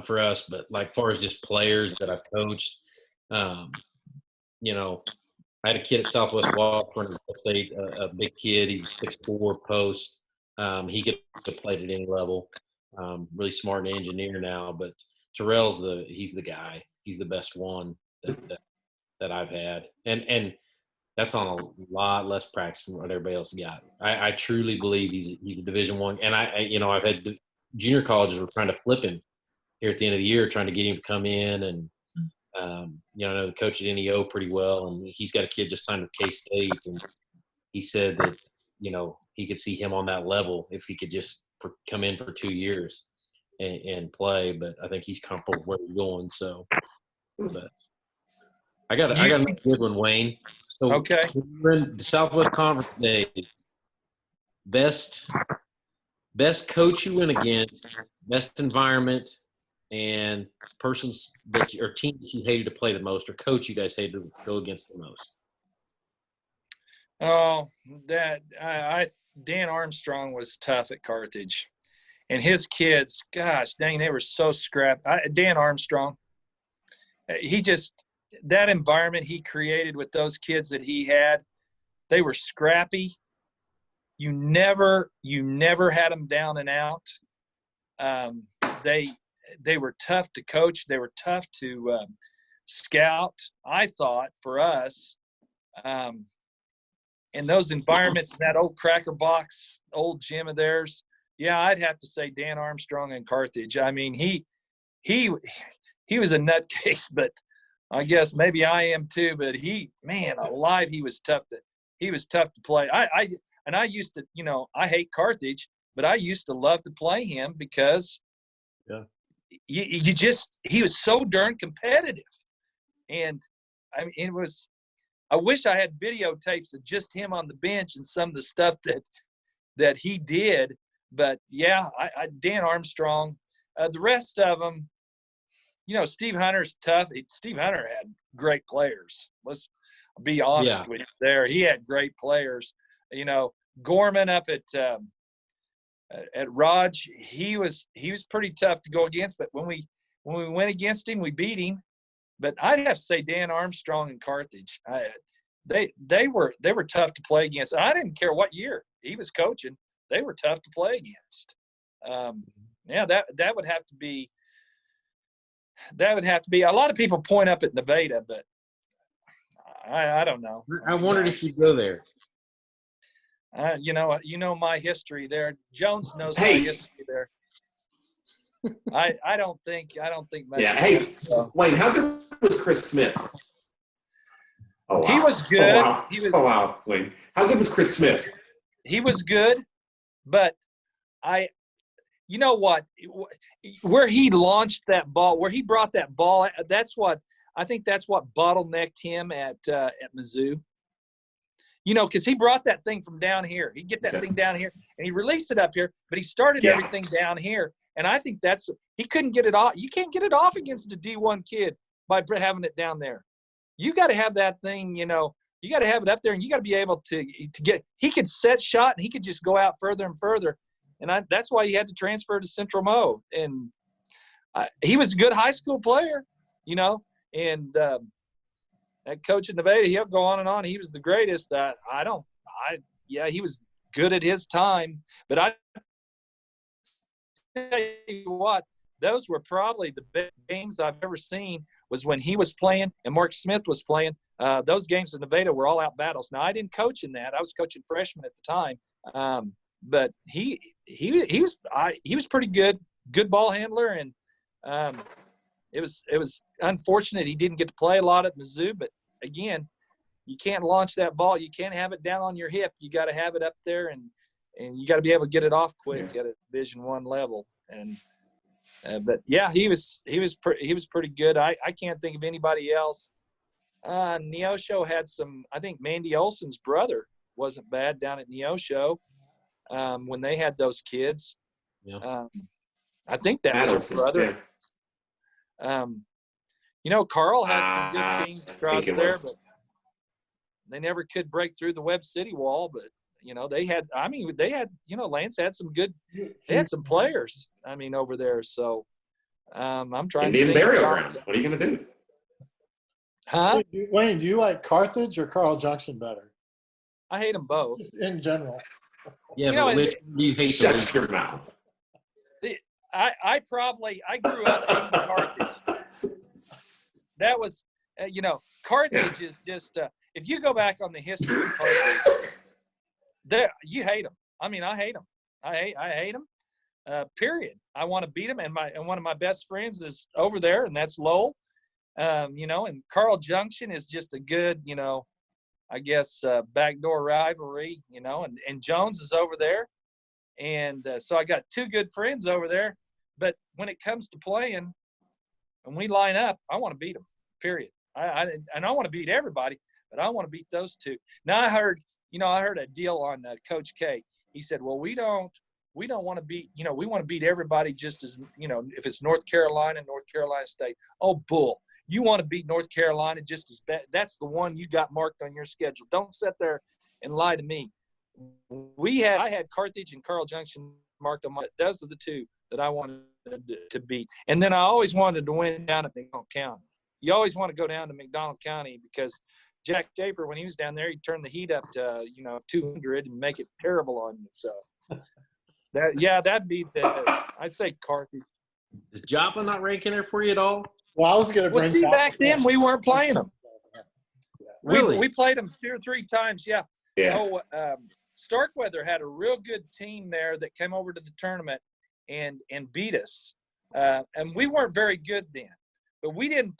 For us, but like far as just players that I've coached, I had a kid at Southwest Washburn State, a big kid. He was 6'4", post. He could play at any level. Really smart and engineer now, but Terrell's he's the guy. He's the best one that I've had, and that's on a lot less practice than what everybody else got. I truly believe he's a Division I, and I've had the junior colleges were trying to flip him here at the end of the year, trying to get him to come in. And, I know the coach at NEO pretty well, and he's got a kid just signed with K-State. And he said that, he could see him on that level if he could just come in for 2 years and play. But I think he's comfortable where he's going. So, but I got a good one, Wayne. So okay. We're in the Southwest Conference days. Best coach you went against, best environment, and persons or teams you hated to play the most, or coach you guys hated to go against the most. Oh, Dan Armstrong was tough at Carthage, and his kids, gosh dang, they were so scrappy. Dan Armstrong, he just that environment he created with those kids that he had, they were scrappy. You never had them down and out. They were tough to coach. They were tough to scout. I thought for us, in those environments, that old Cracker Box, old gym of theirs, yeah, I'd have to say Dan Armstrong and Carthage. I mean, he was a nutcase, but I guess maybe I am too. But man alive, he was tough to play. I used to, I hate Carthage, but I used to love to play him because he was so darn competitive. And I mean, I wish I had videotapes of just him on the bench and some of the stuff that he did. But yeah, Dan Armstrong, the rest of them, Steve Hunter's tough. Steve Hunter had great players. Let's be honest with you there. He had great players. Gorman up at Raj, he was pretty tough to go against. But when we went against him, we beat him. But I'd have to say Dan Armstrong and Carthage. They were tough to play against. I didn't care what year he was coaching. They were tough to play against. That would have to be. That would have to be. A lot of people point up at Nevada, but I don't know. I wondered if you'd go there. My history there. Jones knows my history there. I don't think much. Yeah. Hey, Wayne, how good was Chris Smith? Oh, wow. He was good. Oh, wow. Wayne, how good was Chris Smith? He was good, but you know what? Where he launched that ball, where he brought that ball, that's what bottlenecked him at Mizzou. Because he brought that thing from down here. He'd get that thing down here, and he released it up here, but he started everything down here. And I think he couldn't get it off. You can't get it off against a D1 kid by having it down there. You got to have that thing, you got to have it up there, and you got to be able to get – he could set shot, and he could just go out further and further. And that's why he had to transfer to Central Mo. And he was a good high school player, and that coach at Nevada, he'll go on and on. He was the greatest. He was good at his time. But I tell you what, those were probably the best games I've ever seen was when he was playing and Mark Smith was playing. Those games in Nevada were all out battles. Now, I didn't coach in that. I was coaching freshmen at the time. But he was pretty good ball handler, and it was unfortunate he didn't get to play a lot at Mizzou. But again, you can't launch that ball. You can't have it down on your hip. You got to have it up there, and you got to be able to get it off quick at a Division I level. And but yeah, he was pretty good. I can't think of anybody else. Neosho had some. I think Mandy Olson's brother wasn't bad down at Neosho. When they had those kids. Yeah. I think that was her brother. Yeah. Carl had some good teams across there, but they never could break through the Webb City wall. But, they had, Lance had some good – they had some players, over there. So, I'm trying to think. Indian Burial Ground. What are you going to do? Huh? Wayne, do you like Carthage or Carl Junction better? I hate them both. Just in general. Yeah, but which do you hate? Shut your mouth. I grew up hating Carthage. That was, Carthage is just, if you go back on the history of Carthage, you hate them. I hate them. I hate them, period. I want to beat them, and one of my best friends is over there, and that's Lowell. And Carl Junction is just a good, backdoor rivalry, and Jones is over there. And so I got two good friends over there. But when it comes to playing, and we line up, I want to beat them, period. I want to beat everybody, but I want to beat those two. Now I heard a deal on Coach K. He said, well, we don't want to beat, we want to beat everybody just as, if it's North Carolina State. Oh, bull. You want to beat North Carolina just as bad. That's the one you got marked on your schedule. Don't sit there and lie to me. I had Carthage and Carl Junction marked on my. Those are the two that I wanted to beat. And then I always wanted to win down at Macomb County. you always want to go down to McDonald County because Jack Schaefer, when he was down there, he'd turn the heat up to 200 and make it terrible on you. So that'd be I'd say Carthage. Is Joplin not ranking there for you at all? Well, I was going to Well, bring see, that back then we weren't playing them. Really? We played them 2 or 3 times. Yeah. Yeah. Oh, Starkweather had a real good team there that came over to the tournament and beat us. And we weren't very good then. But we did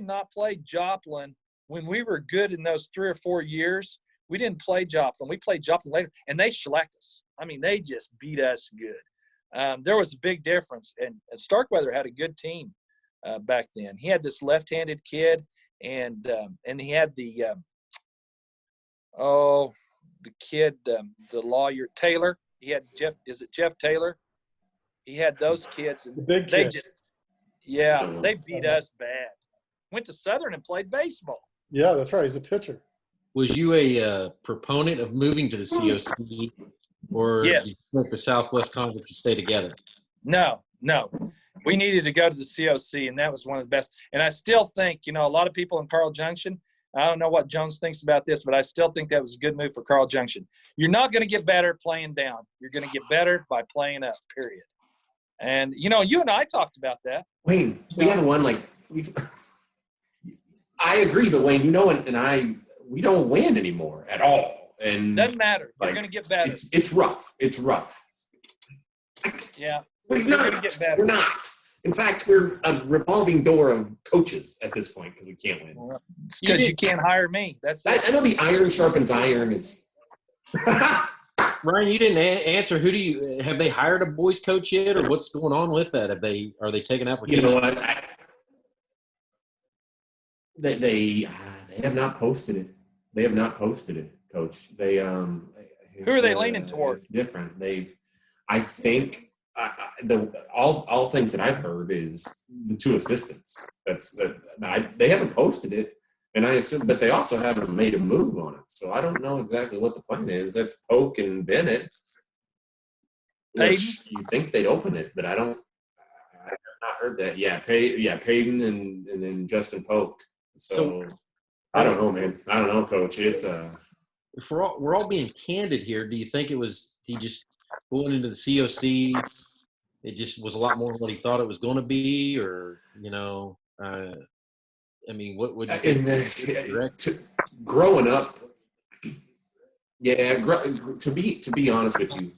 not play Joplin when we were good in those 3 or 4 years. We didn't play Joplin. We played Joplin later, and they shellacked us. I mean, they just beat us good. There was a big difference, and Starkweather had a good team back then. He had this left-handed kid, and he had the kid, the lawyer Taylor. He had Jeff. Is it Jeff Taylor? He had those kids, and the big they kid. just, they beat us bad. Went to Southern and played baseball. Yeah, that's right. He's a pitcher. Was you a proponent of moving to the COC, or Yes. did you think the Southwest Conference should stay together? No. We needed to go to the COC, and that was one of the best. And I still think, a lot of people in Carl Junction, I don't know what Jones thinks about this, but I still think that was a good move for Carl Junction. You're not going to get better playing down. You're going to get better by playing up, period. And, you and I talked about that. Wayne, we haven't won I agree, but Wayne, we don't win anymore at all. And Doesn't matter. You're Like, going to get better. it's rough. It's rough. Yeah. We're You're gonna not. get better. We're not. In fact, we're a revolving door of coaches at this point because we can't win. It's because you can't hire me. That's it. I know the iron sharpens iron is. Ryan, you didn't answer. Have they hired a boys coach yet, or what's going on with that? Are they taking You applications? know what? They have not posted it. They have not posted it, Coach. They Who are they leaning toward? It's different. I think all things that I've heard is the 2 assistants. They haven't posted it, and I assume, but they also haven't made a move on it. So I don't know exactly what the plan is. That's Polk and Bennett. Which you think they'd open it, but I have not heard that. Yeah, Payton and then Justin Polk. So I don't know, man. I don't know, Coach. It's If we're all being candid here, do you think it was he just going into the COC? It just was a lot more than what he thought it was going to be, or what would you think? Growing up, to be honest with you,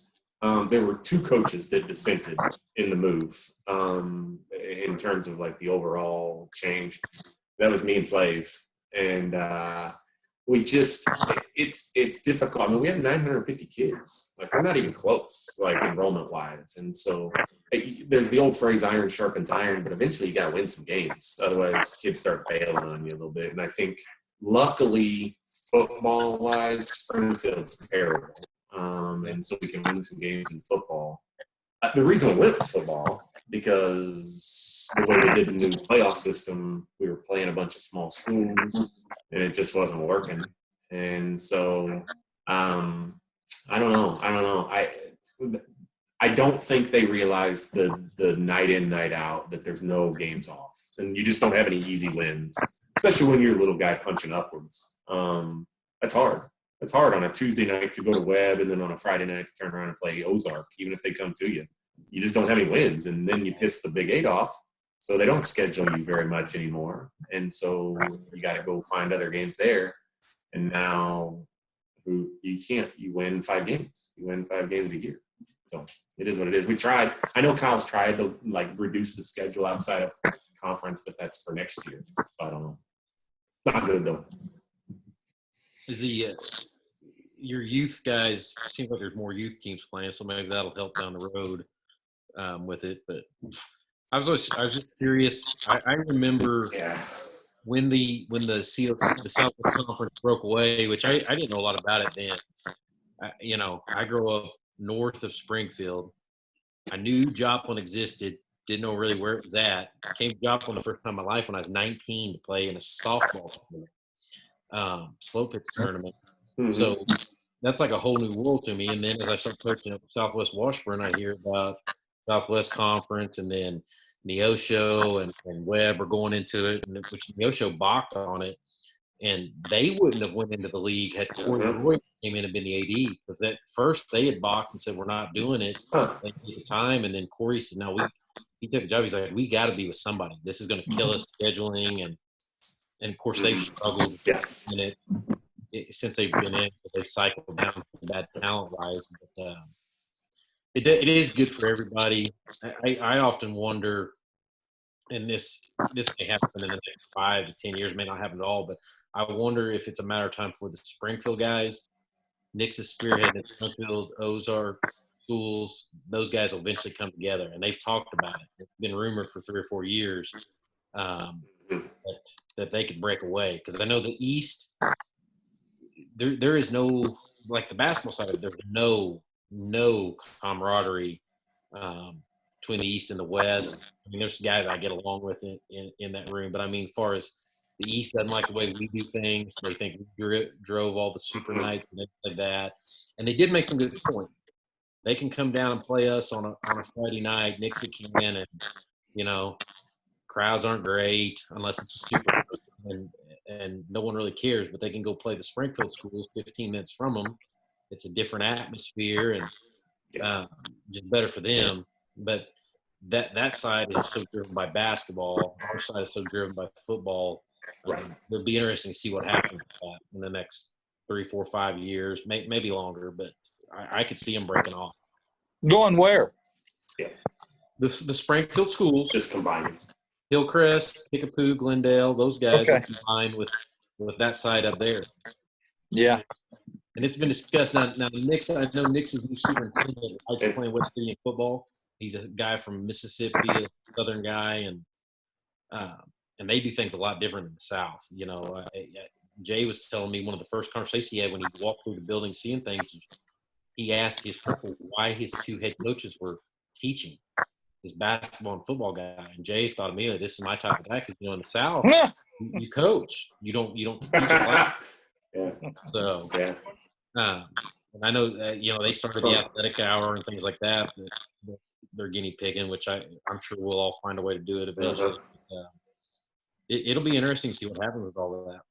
there were 2 coaches that dissented in the move in terms of the overall change. That was me and Flav, and we just it's difficult. I mean, we have 950 kids. We're not even close, enrollment wise, and so there's the old phrase "iron sharpens iron," but eventually you got to win some games. Otherwise, kids start bailing on you a little bit. And I think, luckily, football wise, Springfield's terrible, and so we can win some games in football. The reason we went was football because the way we did the new playoff system, we were playing a bunch of small schools, and it just wasn't working. And so, I don't know. I don't think they realize the night in, night out that there's no games off, and you just don't have any easy wins, especially when you're a little guy punching upwards. That's hard. It's hard on a Tuesday night to go to Webb and then on a Friday night to turn around and play Ozark, even if they come to you. You just don't have any wins, and then you piss the Big 8 off, so they don't schedule you very much anymore. And so you got to go find other games there. And now you can't. You win 5 games. You win 5 games a year. So it is what it is. We tried. I know Kyle's tried to reduce the schedule outside of conference, but that's for next year. I don't know. It's not good though. Is your youth guys? Seems like there's more youth teams playing, so maybe that'll help down the road with it. But I was just curious. I remember when the COC, the Southwest Conference broke away, which I didn't know a lot about it then. I grew up north of Springfield. I knew Joplin existed. Didn't know really where it was at. I came to Joplin the first time in my life when I was 19 to play in a softball tournament, slow pitch tournament. Mm-hmm. So that's like a whole new world to me. And then as I start coaching at Southwest Washburn, I hear about Southwest Conference, and then Neosho and Webb are going into it, and which Neosho balked on it, and they wouldn't have went into the league had Corey Roy came in and been the AD, because at first they had balked and said we're not doing it. They took the time, and then Corey said, "No, he took the job." He's like, "We got to be with somebody. This is going to kill us scheduling," and of course they've struggled in it since they've been in. They cycled down bad talent wise, but it is good for everybody. I often wonder, and this may happen in the next 5 to 10 years, may not happen at all, but I wonder if it's a matter of time for the Springfield guys, Nick's is spearheading Springfield, Ozark schools, those guys will eventually come together, and they've talked about it. It's been rumored for 3 or 4 years that they could break away, because I know the East, there is no, like the basketball side of it, there's no camaraderie between the East and the West. I mean, there's guys I get along with in that room, but I mean, as far as the East doesn't like the way we do things, they think we drove all the super nights and things like that. And they did make some good points. They can come down and play us on a Friday night. Nixie can, and crowds aren't great unless it's a stupid, and no one really cares. But they can go play the Springfield schools 15 minutes from them. It's a different atmosphere and just better for them. But that side is so driven by basketball. Our side is so driven by football. It'll be interesting to see what happens with that in the next 3, 4, 5 years, maybe longer. But I could see them breaking off. Going where? Yeah. The Springfield schools, Just combining. Hillcrest, Kickapoo, Glendale, those guys Okay. are combined with that side up there. Yeah. And it's been discussed now. Nick's, I know Nick's new superintendent likes playing West Virginia football. He's a guy from Mississippi, a Southern guy, and they do things a lot different in the South. Jay was telling me one of the first conversations he had when he walked through the building seeing things, he asked his principal why his 2 head coaches were teaching, his basketball and football guy. And Jay thought immediately, this is my type of guy, because in the South, you coach. You don't teach a lot. Yeah. So, Yeah. and I know that, they started the athletic hour and things like that. They're guinea pigging, which I'm sure we'll all find a way to do it eventually. It'll be interesting to see what happens with all of that.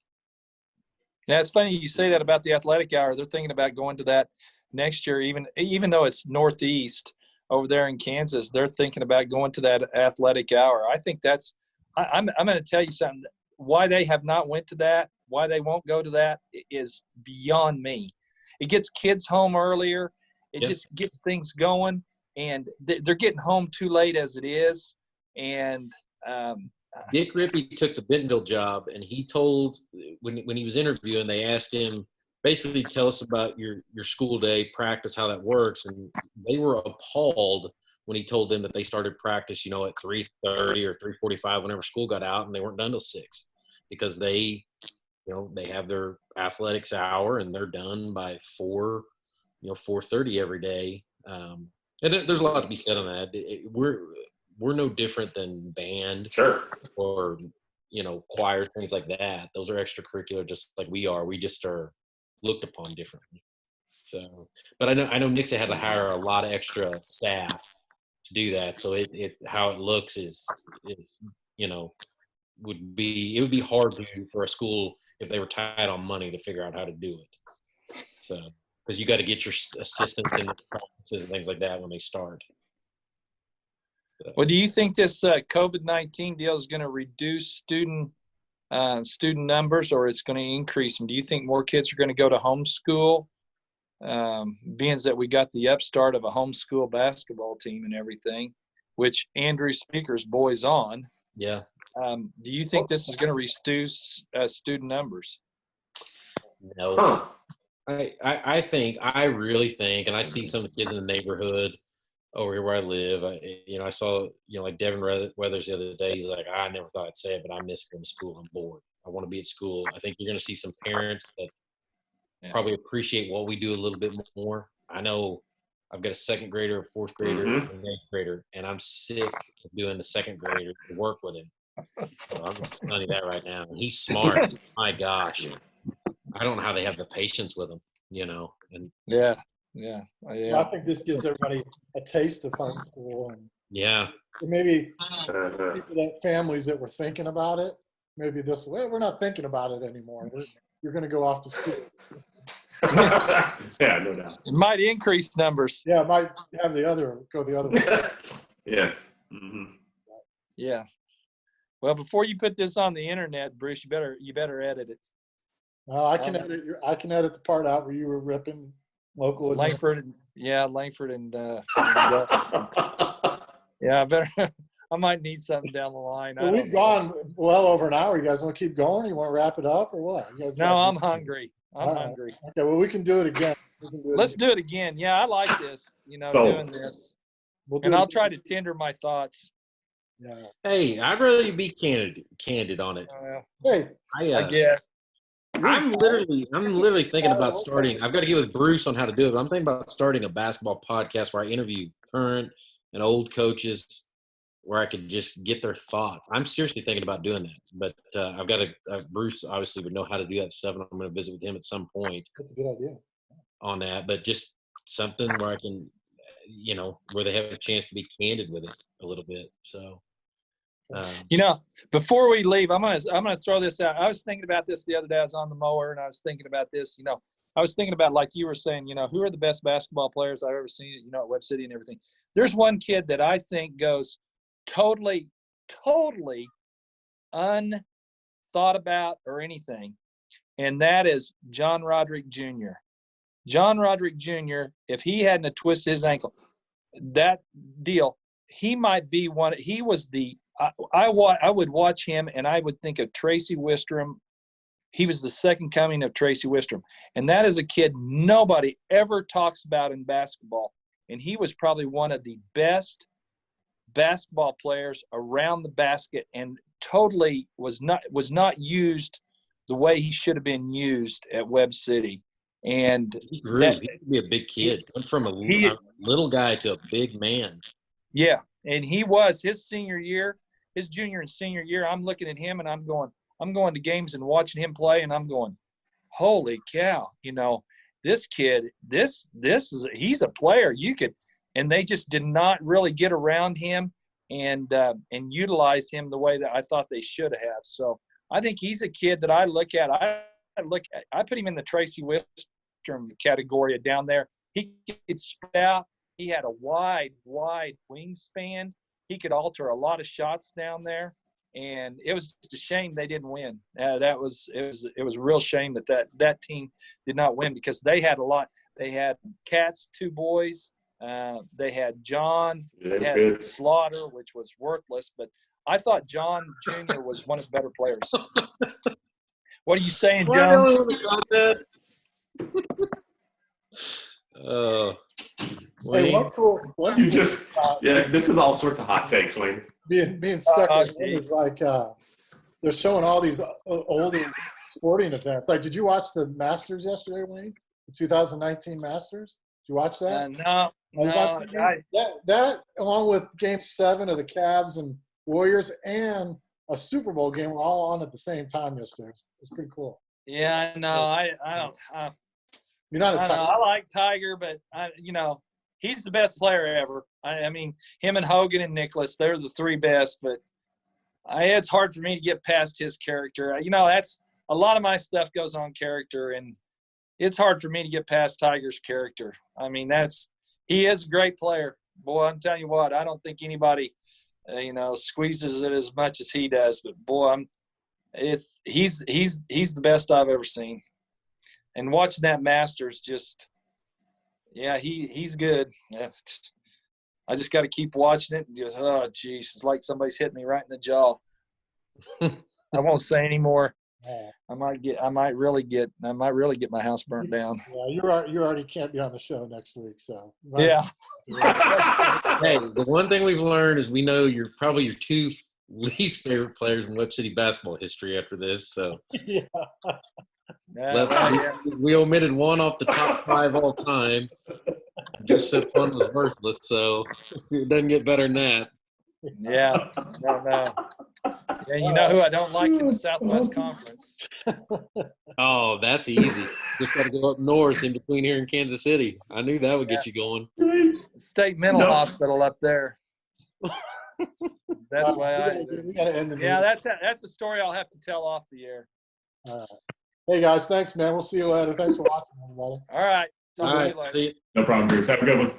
Yeah, it's funny you say that about the athletic hour. They're thinking about going to that next year, even though it's Northeast over there in Kansas. They're thinking about going to that athletic hour. I think that's. I'm going to tell you something. Why they have not went to that, why they won't go to that, is beyond me. It gets kids home earlier. It just gets things going, and they're getting home too late as it is. And Dick Rippey took the Bentonville job, and he told when he was interviewing, they asked him basically, tell us about your school day practice, how that works, and they were appalled when he told them that they started practice, at 3:30 or 3:45 whenever school got out, and they weren't done till 6, because they have their athletics hour and they're done by 4, 4:30 every day. And there's a lot to be said on that. We're no different than band, Sure, or choir, things like that. Those are extracurricular, just like we are. We just are looked upon differently. So, but I know Nixon had to hire a lot of extra staff to do that. So it how it looks is would be hard for a school, if they were tight on money, to figure out how to do it. So, because you got to get your assistants in the practices and things like that when they start. So. Well, do you think this COVID-19 deal is going to reduce student numbers, or it's going to increase them? Do you think more kids are going to go to homeschool, being that we got the upstart of a homeschool basketball team and everything, which Andrew Speaker's boys on? Yeah. Do you think this is going to reduce student numbers? No. Huh. I really think, and I see some of the kids in the neighborhood over here where I live, I saw, like Devin Weathers the other day. He's like, I never thought I'd say it, but I miss going to school. I'm bored. I want to be at school. I think you're going to see some parents that probably appreciate what we do a little bit more. I know I've got a 2nd grader, a 4th grader, and an 8th grader, and I'm sick of doing the 2nd grader to work with him. So I'm just telling you that right now. And he's smart. My gosh. I don't know how they have the patience with him, And Yeah. I think this gives everybody a taste of homeschool. And yeah. maybe Uh-huh. families that were thinking about it, maybe this way, we're not thinking about it anymore. You're going to go off to school. Yeah, no doubt. It might increase numbers. Yeah, it might have go the other way. Yeah. Mm-hmm. Yeah. Well, before you put this on the internet, Bruce, you better edit it. I can edit the part out where you were ripping local. Langford, Langford and yeah, I might need something down the line. Well, we've gone well over an hour. You guys want to keep going? You want to wrap it up or what? You guys No, I'm hungry. I'm right. hungry. Okay, well, we can do it again. Let's do it again. Yeah, I like this, So- doing this. We'll do And it I'll again. try to tender my thoughts. Yeah. Hey, I'd rather be candid on it. Hey, I guess. I'm literally thinking about starting. I've got to get with Bruce on how to do it. But I'm thinking about starting a basketball podcast where I interview current and old coaches, where I could just get their thoughts. I'm seriously thinking about doing that. But I've got to. Bruce obviously would know how to do that stuff, and I'm going to visit with him at some point that's a good idea. on that. But just something where I can, where they have a chance to be candid with it a little bit. So. Before we leave, I'm gonna throw this out. I was thinking about this the other day. I was on the mower and I was thinking about this. I was thinking about, like you were saying, who are the best basketball players I've ever seen, at Web City and everything. There's one kid that I think goes totally unthought about or anything, and that is John Roderick Jr. John Roderick Jr., if he hadn't have twisted his ankle, that deal, he might be one. He was I would watch him and I would think of Tracy Wistrom. He was the second coming of Tracy Wistrom. And that is a kid nobody ever talks about in basketball. And he was probably one of the best basketball players around the basket and totally was not used the way he should have been used at Web City. And he grew. He could be a big kid. Went from a little guy to a big man. Yeah. And he was his senior year. His junior and senior year, I'm looking at him and I'm going to games and watching him play and I'm going, holy cow, this kid, he's a player. And they just did not really get around him and utilize him the way that I thought they should have. So I think he's a kid that I look at. I put him in the Tracy Wistrom category down there. He could spread out. He had a wide wingspan. He could alter a lot of shots down there, and it was just a shame they didn't win. It was a real shame that team did not win because they had a lot. They had Katz, two boys. They had John. They had Slaughter, which was worthless. But I thought John Jr. was one of the better players. What are you saying, John? Hey, what cool? This is all sorts of hot takes, Wayne. Being stuck is like they're showing all these older sporting events. Like, did you watch the Masters yesterday, Wayne? The 2019 Masters? Did you watch that? No. That along with Game 7 of the Cavs and Warriors and a Super Bowl game were all on at the same time yesterday. It's pretty cool. Yeah, no, I don't. You're not a Tiger. I like Tiger, but he's the best player ever. I mean, him and Hogan and Nicklaus, they're the three best. But it's hard for me to get past his character. That's a lot of my stuff goes on character, and it's hard for me to get past Tiger's character. I mean, he is a great player. Boy, I'm telling you what, I don't think anybody, squeezes it as much as he does. But boy, he's the best I've ever seen. And watching that Masters, he's good. I just got to keep watching it. And just, oh, geez, it's like somebody's hitting me right in the jaw. I won't say any more. I might really get my house burnt down. Yeah, you already can't be on the show next week, so. Yeah. Hey, the one thing we've learned is we know you're probably your two least favorite players in Web City basketball history after this. So Yeah. We omitted one off the top 5 all time. Just said fun was worthless, so it doesn't get better than that. Yeah. No. Yeah, you know who I don't like in the Southwest Conference? Oh, that's easy. Just got to go up north in between here and Kansas City. I knew that would get you going. State Mental Hospital up there. That's why we gotta end the yeah, meeting. that's a story I'll have to tell off the air. All right. Hey guys, thanks, man. We'll see you later. Thanks for watching, everybody. All right. Talk All to right. you later. See you. No problem, Bruce. Have a good one.